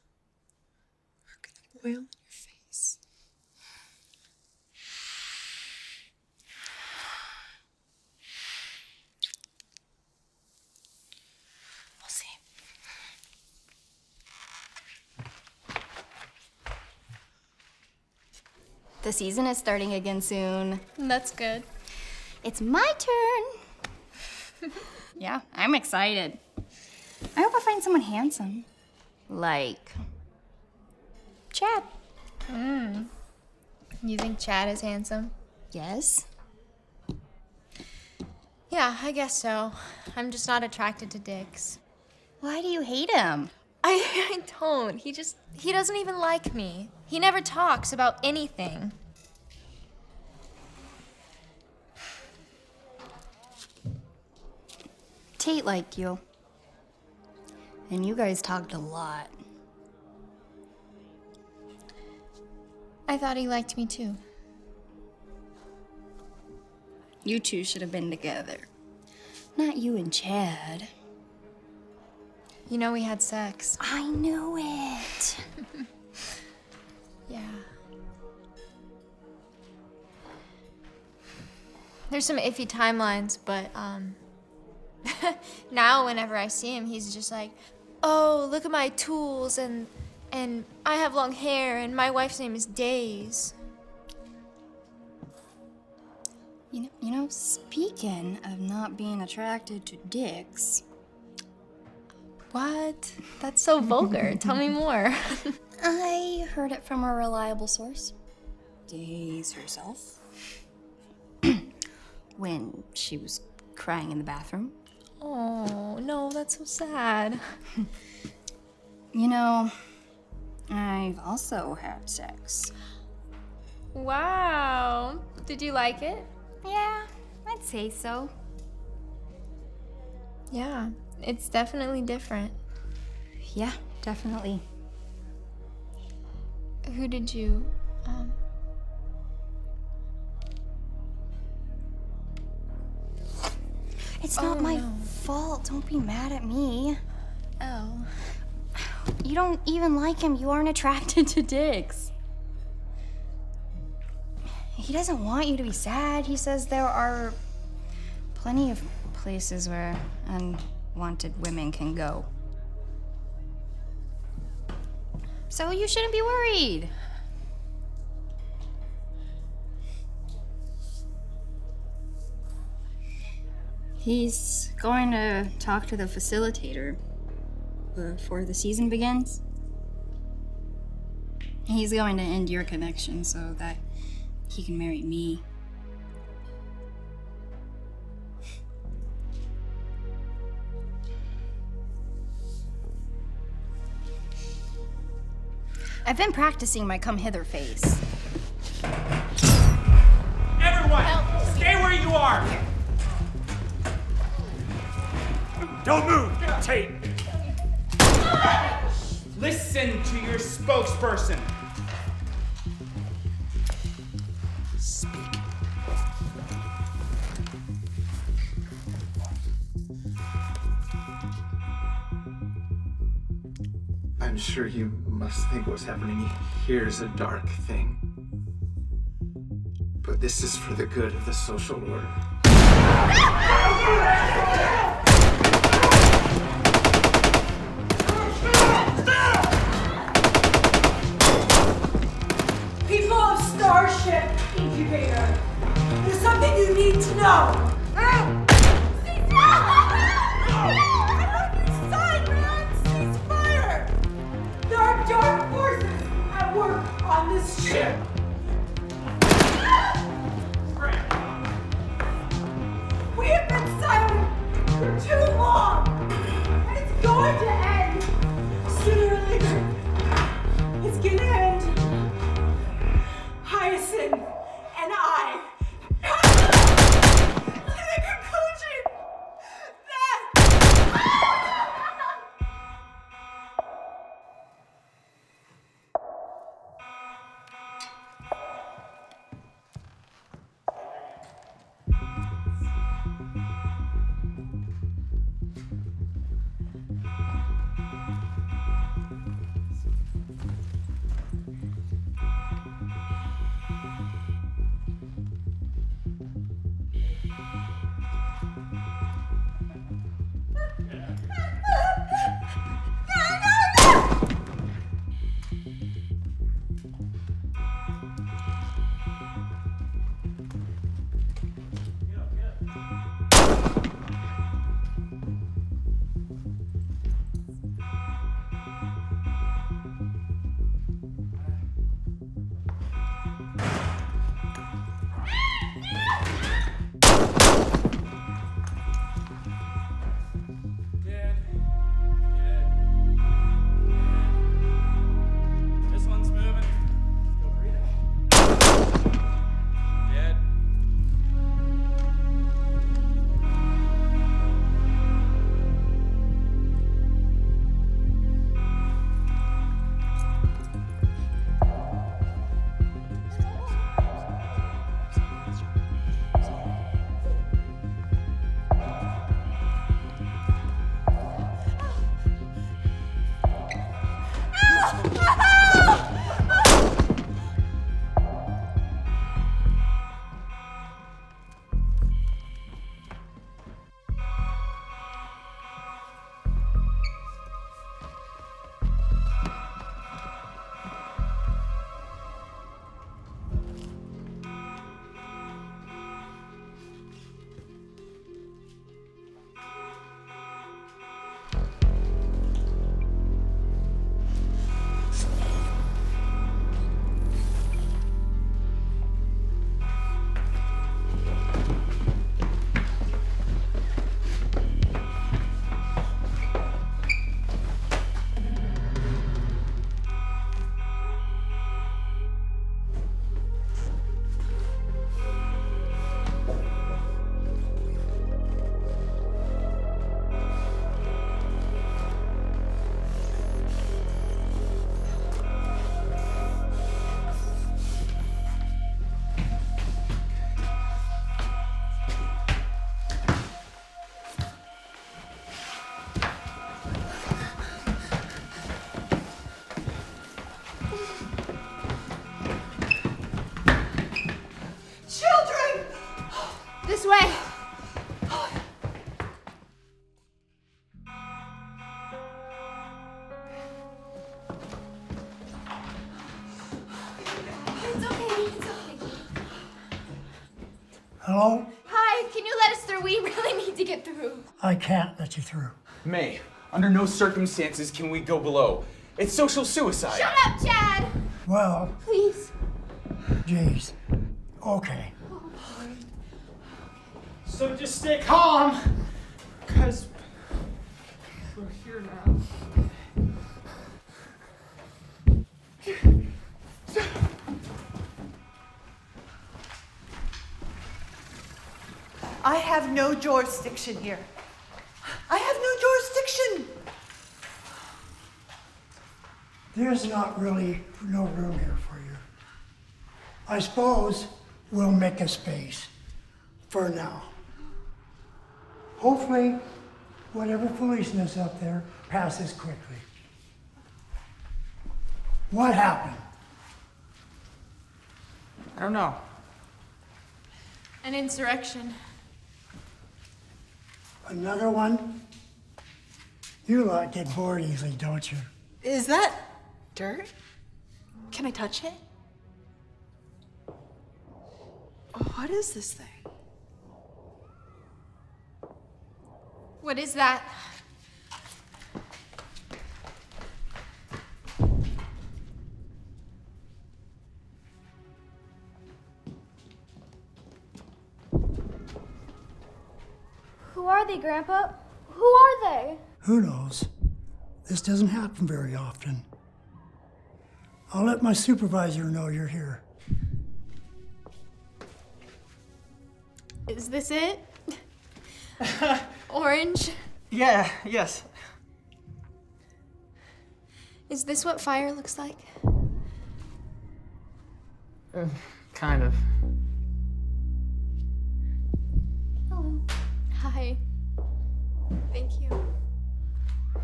Speaker 23: We're gonna wail in your face. We'll see.
Speaker 7: The season is starting again soon.
Speaker 2: That's good.
Speaker 7: It's my turn. Yeah, I'm excited. I hope I find someone handsome. Like Chad.
Speaker 2: You think Chad is handsome?
Speaker 7: Yes.
Speaker 2: Yeah, I guess so. I'm just not attracted to dicks.
Speaker 7: Why do you hate him?
Speaker 2: I don't. He doesn't even like me. He never talks about anything.
Speaker 7: Tate liked you. And you guys talked a lot.
Speaker 2: I thought he liked me too.
Speaker 7: You two should have been together. Not you and Chad.
Speaker 2: You know we had sex.
Speaker 7: I knew it.
Speaker 2: Yeah. There's some iffy timelines, but now whenever I see him, he's just like, "Oh, look at my tools and I have long hair and my wife's name is Days."
Speaker 7: You know, speaking of not being attracted to dicks.
Speaker 2: What? That's so vulgar. Tell me more.
Speaker 7: I heard it from a reliable source. Days herself. When she was crying in the bathroom.
Speaker 2: Oh, no, that's so sad.
Speaker 7: You know, I've also had sex.
Speaker 2: Wow. Did you like it?
Speaker 7: Yeah, I'd say so.
Speaker 2: Yeah, it's definitely different.
Speaker 7: Yeah, definitely.
Speaker 2: Who did you,
Speaker 7: It's not my fault. Don't be mad at me.
Speaker 2: Oh.
Speaker 7: You don't even like him. You aren't attracted to dicks. He doesn't want you to be sad. He says there are plenty of places where unwanted women can go. So you shouldn't be worried. He's going to talk to the facilitator before the season begins. He's going to end your connection so that he can marry me. I've been practicing my come hither face.
Speaker 19: Everyone, stay where you are! Don't move, Tate! Listen to your spokesperson. Speak.
Speaker 12: I'm sure you must think what's happening here is a dark thing. But this is for the good of the social order.
Speaker 3: People of Starship Incubator, there's something you need to know. Ceasefire! There are dark forces at work on this ship. We have been silent for too long, and it's going to end sooner or later. It's gonna end. Hyacinth and I come to the conclusion that
Speaker 22: Hello?
Speaker 2: Hi, can you let us through? We really need to get through.
Speaker 22: I can't let you through.
Speaker 10: May, under no circumstances can we go below. It's social suicide.
Speaker 2: Shut up, Chad!
Speaker 22: Well,
Speaker 2: Please.
Speaker 22: geez. Okay.
Speaker 16: So just stay calm, because we're here now.
Speaker 5: I have no jurisdiction here. I have no jurisdiction.
Speaker 22: There's not really no room here for you. I suppose we'll make a space for now. Hopefully, whatever foolishness up there passes quickly. What happened?
Speaker 16: I don't know.
Speaker 2: An insurrection.
Speaker 22: Another one? You lot get bored easily, don't you?
Speaker 14: Is that dirt? Can I touch it? What is this thing?
Speaker 2: What is that?
Speaker 8: Who are they, Grandpa? Who are they?
Speaker 22: Who knows? This doesn't happen very often. I'll let my supervisor know you're here.
Speaker 2: Is this it? Orange?
Speaker 16: Yes.
Speaker 2: Is this what fire looks like?
Speaker 16: Kind of.
Speaker 2: Hello. Hi. Thank you.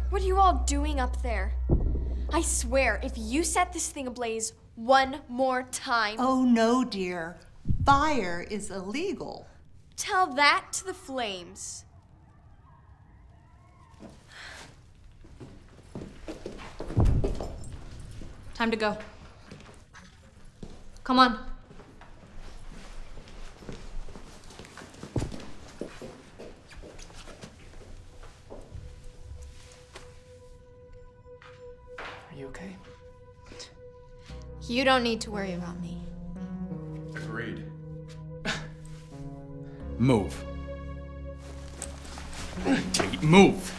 Speaker 2: What are you all doing up there? I swear, if you set this thing ablaze one more time...
Speaker 5: Oh no, dear. Fire is illegal.
Speaker 2: Tell that to the flames.
Speaker 11: Time to go. Come on.
Speaker 16: Are you okay?
Speaker 2: You don't need to worry about me.
Speaker 10: Agreed. Move. Tate, move.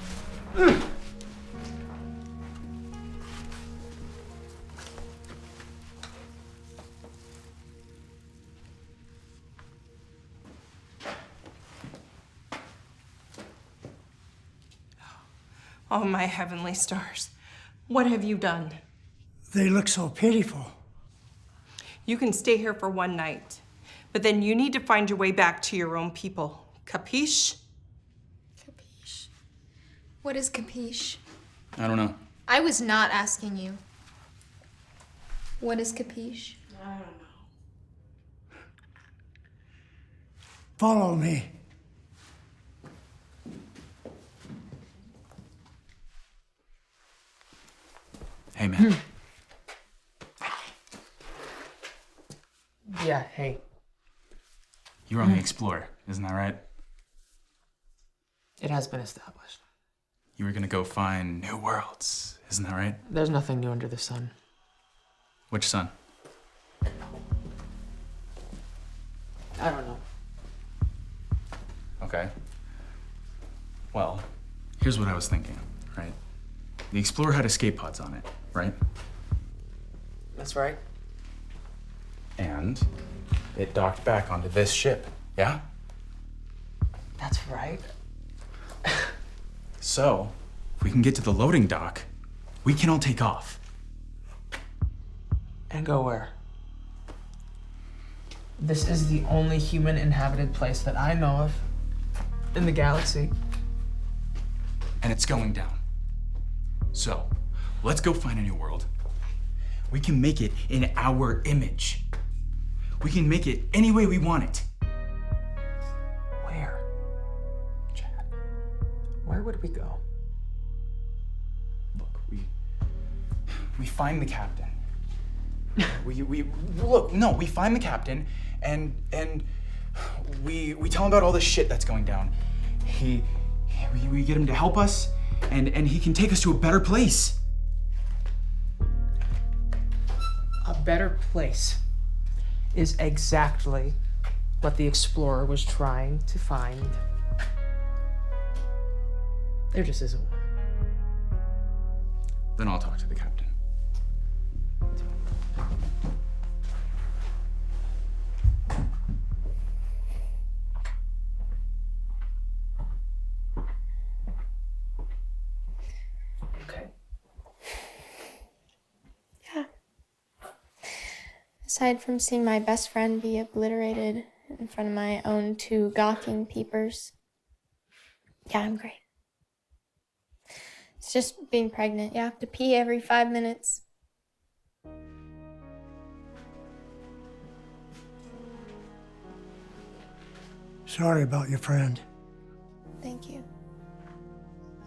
Speaker 23: Oh, my heavenly stars. What have you done?
Speaker 22: They look so pitiful.
Speaker 23: You can stay here for one night, but then you need to find your way back to your own people. Capiche?
Speaker 2: Capiche? What is capiche?
Speaker 10: I don't know.
Speaker 2: I was not asking you. What is capiche?
Speaker 23: I don't know.
Speaker 22: Follow me.
Speaker 10: Hey, man.
Speaker 16: Yeah, hey.
Speaker 10: You were on the Explorer, isn't that right?
Speaker 16: It has been established.
Speaker 10: You were gonna go find new worlds, isn't that right?
Speaker 16: There's nothing new under the sun.
Speaker 10: Which sun?
Speaker 16: I don't know.
Speaker 10: Okay. Well, here's what I was thinking, right? The Explorer had escape pods on it, right?
Speaker 16: That's right.
Speaker 10: And it docked back onto this ship, yeah?
Speaker 16: That's right.
Speaker 10: So, if we can get to the loading dock, we can all take off.
Speaker 16: And go where? This is the only human inhabited place that I know of in the galaxy.
Speaker 10: And it's going down. So, let's go find a new world. We can make it in our image. We can make it any way we want it.
Speaker 16: Where? Chad, where would we go?
Speaker 10: Look, we find the captain. we find the captain and we tell him about all the shit that's going down. We get him to help us, and he can take us to a better place.
Speaker 16: A better place is exactly what the explorer was trying to find. There just isn't one.
Speaker 10: Then I'll talk to the captain.
Speaker 16: Okay.
Speaker 2: Yeah. Aside from seeing my best friend be obliterated in front of my own two gawking peepers, yeah, I'm great. It's just being pregnant. You have to pee every 5 minutes.
Speaker 22: Sorry about your friend.
Speaker 2: Thank you.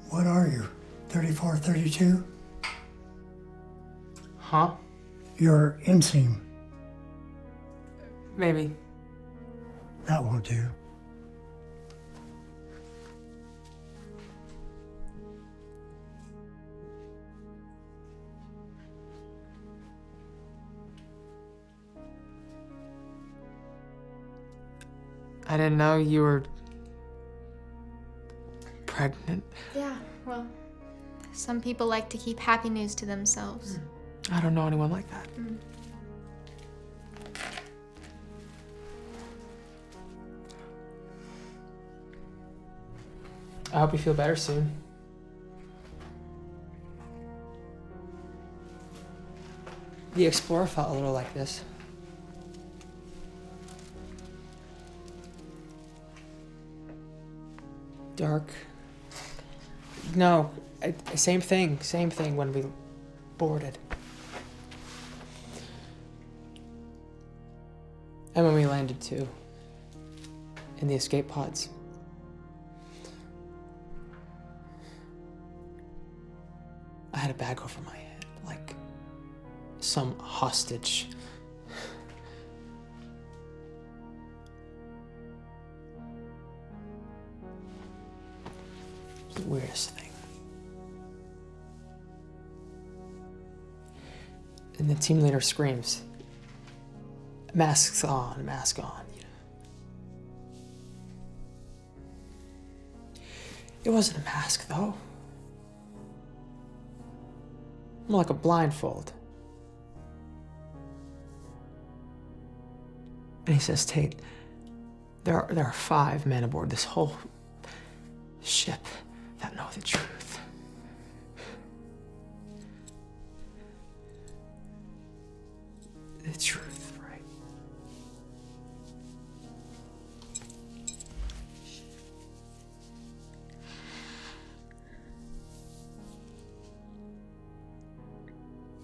Speaker 22: What are you, 34, 32?
Speaker 16: Huh?
Speaker 22: You're inseam.
Speaker 16: Maybe.
Speaker 22: That won't do.
Speaker 16: I didn't know you were pregnant.
Speaker 2: Yeah, well, some people like to keep happy news to themselves.
Speaker 16: I don't know anyone like that. I hope you feel better soon. The Explorer felt a little like this. Dark. No, same thing when we boarded. And when we landed too. In the escape pods. I had a bag over my head, like some hostage. It's the weirdest thing. And the team leader screams, "Masks on, mask on." It wasn't a mask, though. More like a blindfold. And he says, "Tate, there are 5 men aboard this whole ship that know the truth. The truth, right?"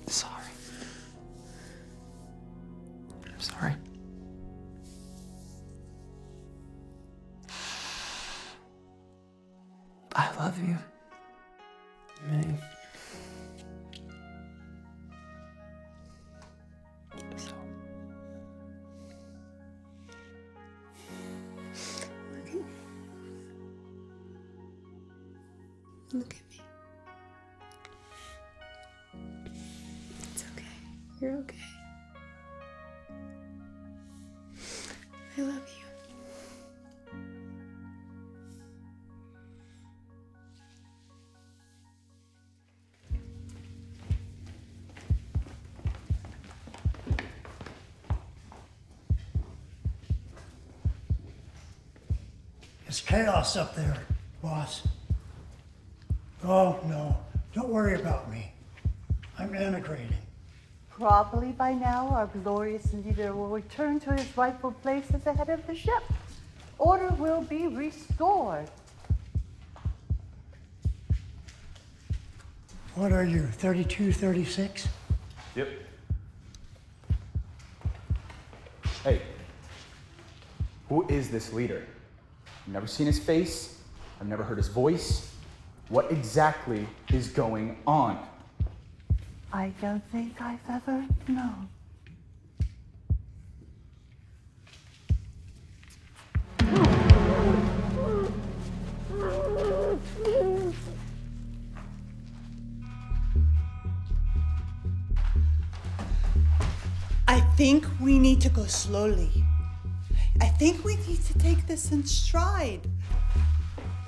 Speaker 16: Sorry. I'm sorry. I love you. May. So.
Speaker 2: Look at me. It's okay. You're okay. I love you.
Speaker 22: It's chaos up there, boss. Oh, no. Don't worry about me. I'm integrating.
Speaker 5: Probably by now, our glorious leader will return to his rightful place as the head of the ship. Order will be restored.
Speaker 22: What are you, 32, 36?
Speaker 10: Yep. Hey, who is this leader? I've never seen his face. I've never heard his voice. What exactly is going on?
Speaker 5: I don't think I've ever known.
Speaker 14: think we need to go slowly. I think we need to take this in stride.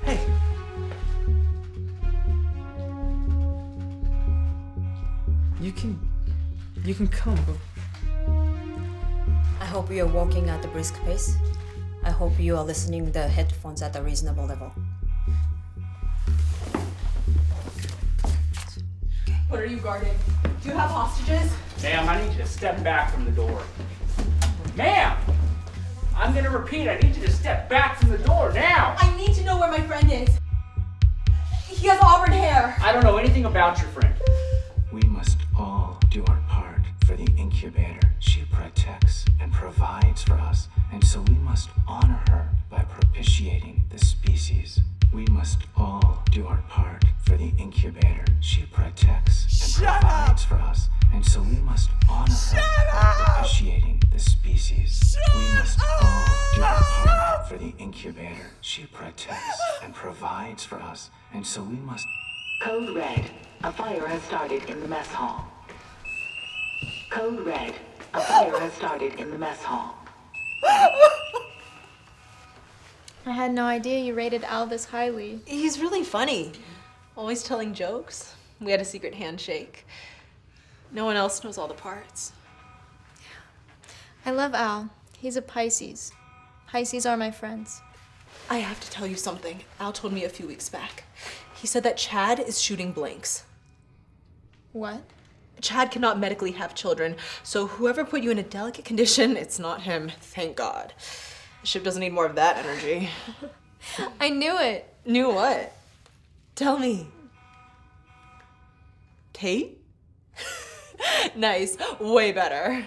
Speaker 14: Hey.
Speaker 23: You can come, but
Speaker 1: I hope you are walking at a brisk pace. I hope you are listening the headphones at a reasonable level.
Speaker 14: What are you guarding? Do you have hostages?
Speaker 19: Ma'am, I need you to step back from the door. Ma'am! I'm gonna repeat, I need you to step back from the door now!
Speaker 14: I need to know where my friend is. He has auburn hair.
Speaker 19: I don't know anything about your friend.
Speaker 12: We must all do our part for the incubator. She protects and provides for us, and so we must honor her by propitiating the species. We must all do our part for the incubator. She protects and provides for us, and so we must honor her by propitiating the species. We must all do our part for the incubator. She protects and provides for us, and so we must.
Speaker 15: Code Red. A fire has started in the mess hall. Code Red. A fire has started in the mess hall.
Speaker 2: I had no idea you rated Al this highly.
Speaker 14: He's really funny. Always telling jokes. We had a secret handshake. No one else knows all the parts.
Speaker 2: I love Al. He's a Pisces. Pisces are my friends.
Speaker 14: I have to tell you something. Al told me a few weeks back. He said that Chad is shooting blanks.
Speaker 2: What?
Speaker 14: Chad cannot medically have children, so whoever put you in a delicate condition, it's not him, thank God. The ship doesn't need more of that energy.
Speaker 2: I knew it.
Speaker 14: Knew what? Tell me. Tate? Nice, way better.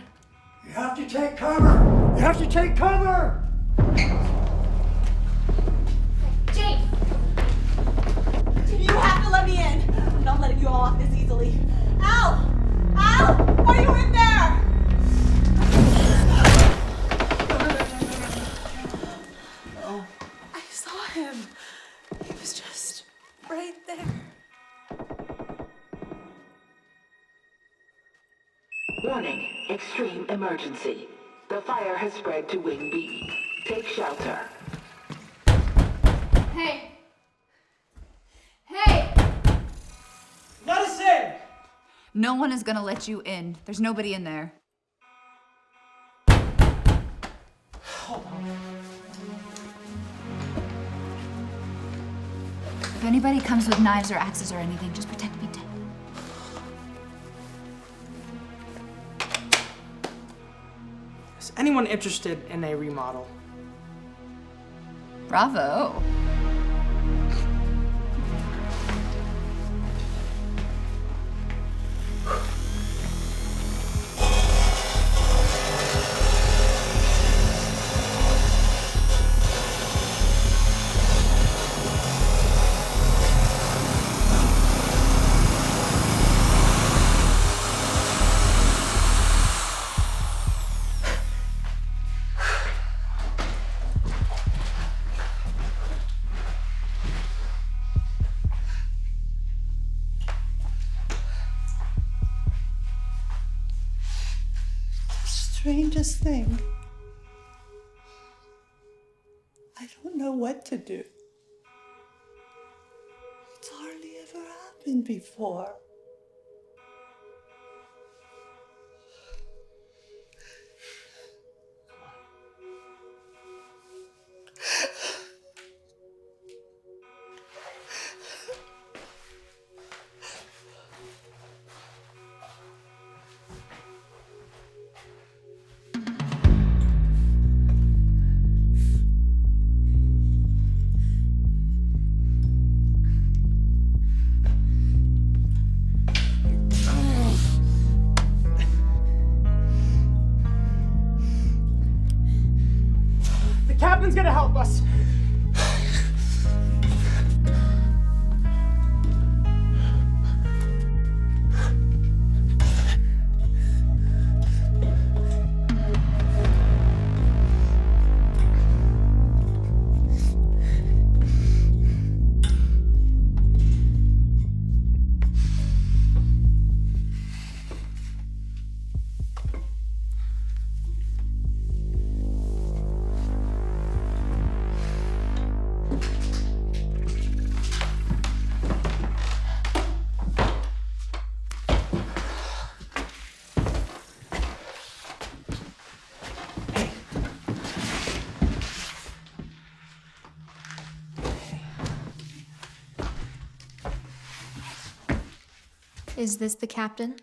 Speaker 22: You have to take cover! You have to take cover!
Speaker 8: Jake!
Speaker 14: You have to let me in. I'm not letting you all off this easily. Al! Al! Are you in there?
Speaker 22: No.
Speaker 14: I saw him. He was just right there.
Speaker 15: Warning, extreme emergency. The fire has spread to Wing B. Take shelter.
Speaker 2: Hey! Hey!
Speaker 16: Let us in!
Speaker 17: No one is gonna let you in. There's nobody in there.
Speaker 16: Hold on.
Speaker 17: If anybody comes with knives or axes or anything, just pretend to be dead.
Speaker 16: Is anyone interested in a remodel?
Speaker 17: Bravo.
Speaker 14: Strangest thing. I don't know what to do. It's hardly ever happened before.
Speaker 16: The captain's gonna help us.
Speaker 2: Is this the captain?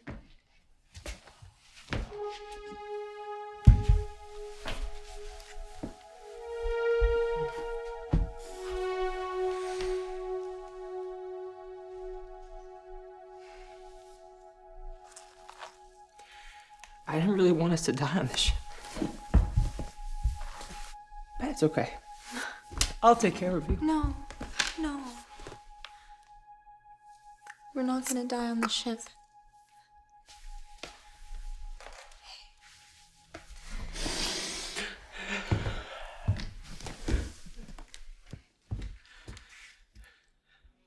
Speaker 20: I didn't really want us to die on this ship. But it's okay. I'll take care of you.
Speaker 2: No, no. We're not gonna die on the ship.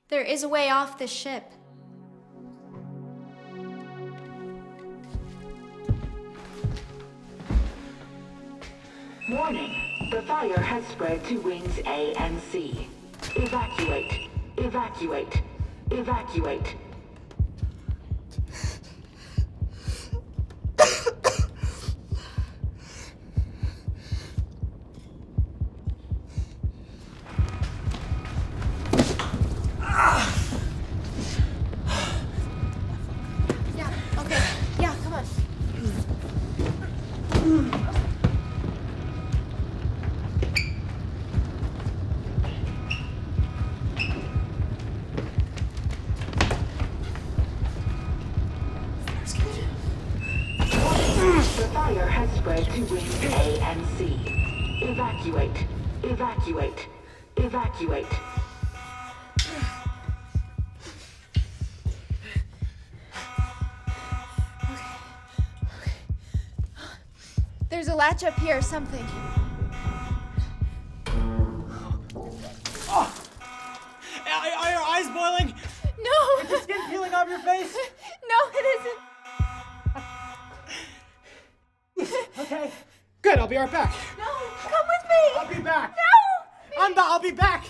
Speaker 2: There is a way off this ship.
Speaker 15: Warning, the fire has spread to wings A and C. Evacuate, evacuate, evacuate.
Speaker 2: Yeah, okay. Yeah, come on.
Speaker 15: The fire has spread to wings A and C. Evacuate, evacuate, evacuate.
Speaker 2: There's a latch up here or something.
Speaker 16: Are your eyes boiling?
Speaker 2: No!
Speaker 16: Is the skin peeling off your face?
Speaker 2: No, it isn't.
Speaker 16: Okay. Good, I'll be right back.
Speaker 2: No, come with me!
Speaker 16: I'll be back.
Speaker 2: No!
Speaker 16: I'll be back.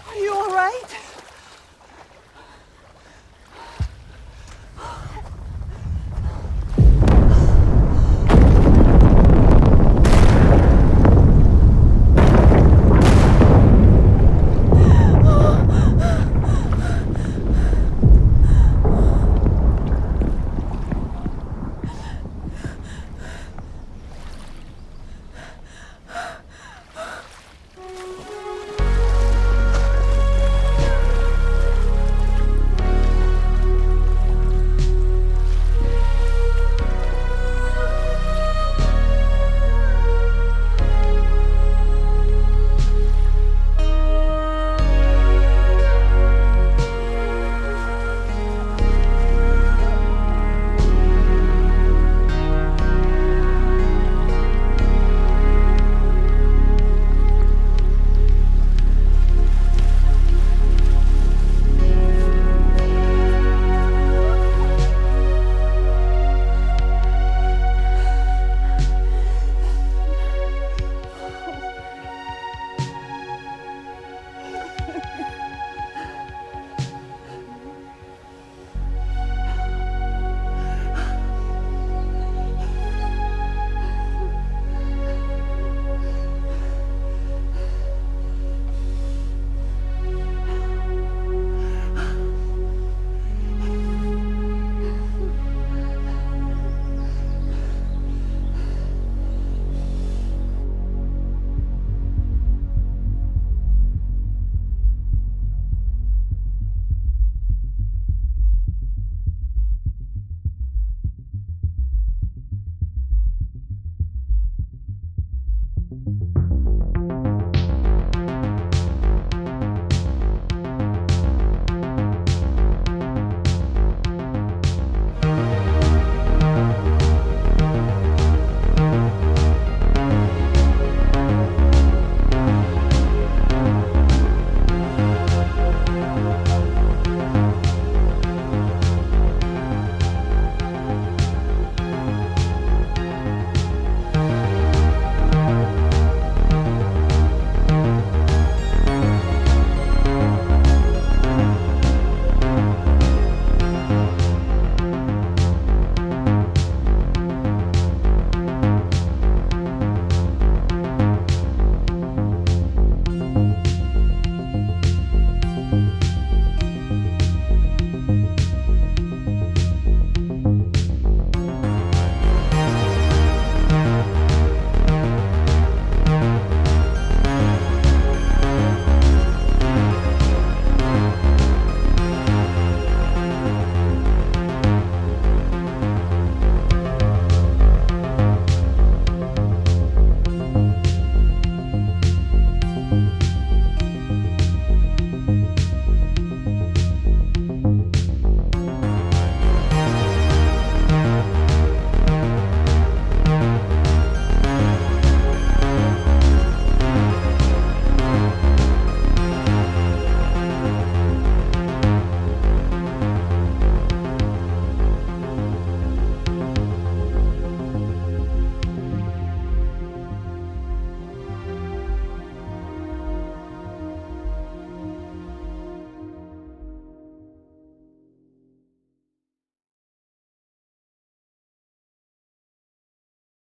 Speaker 3: Are you all right?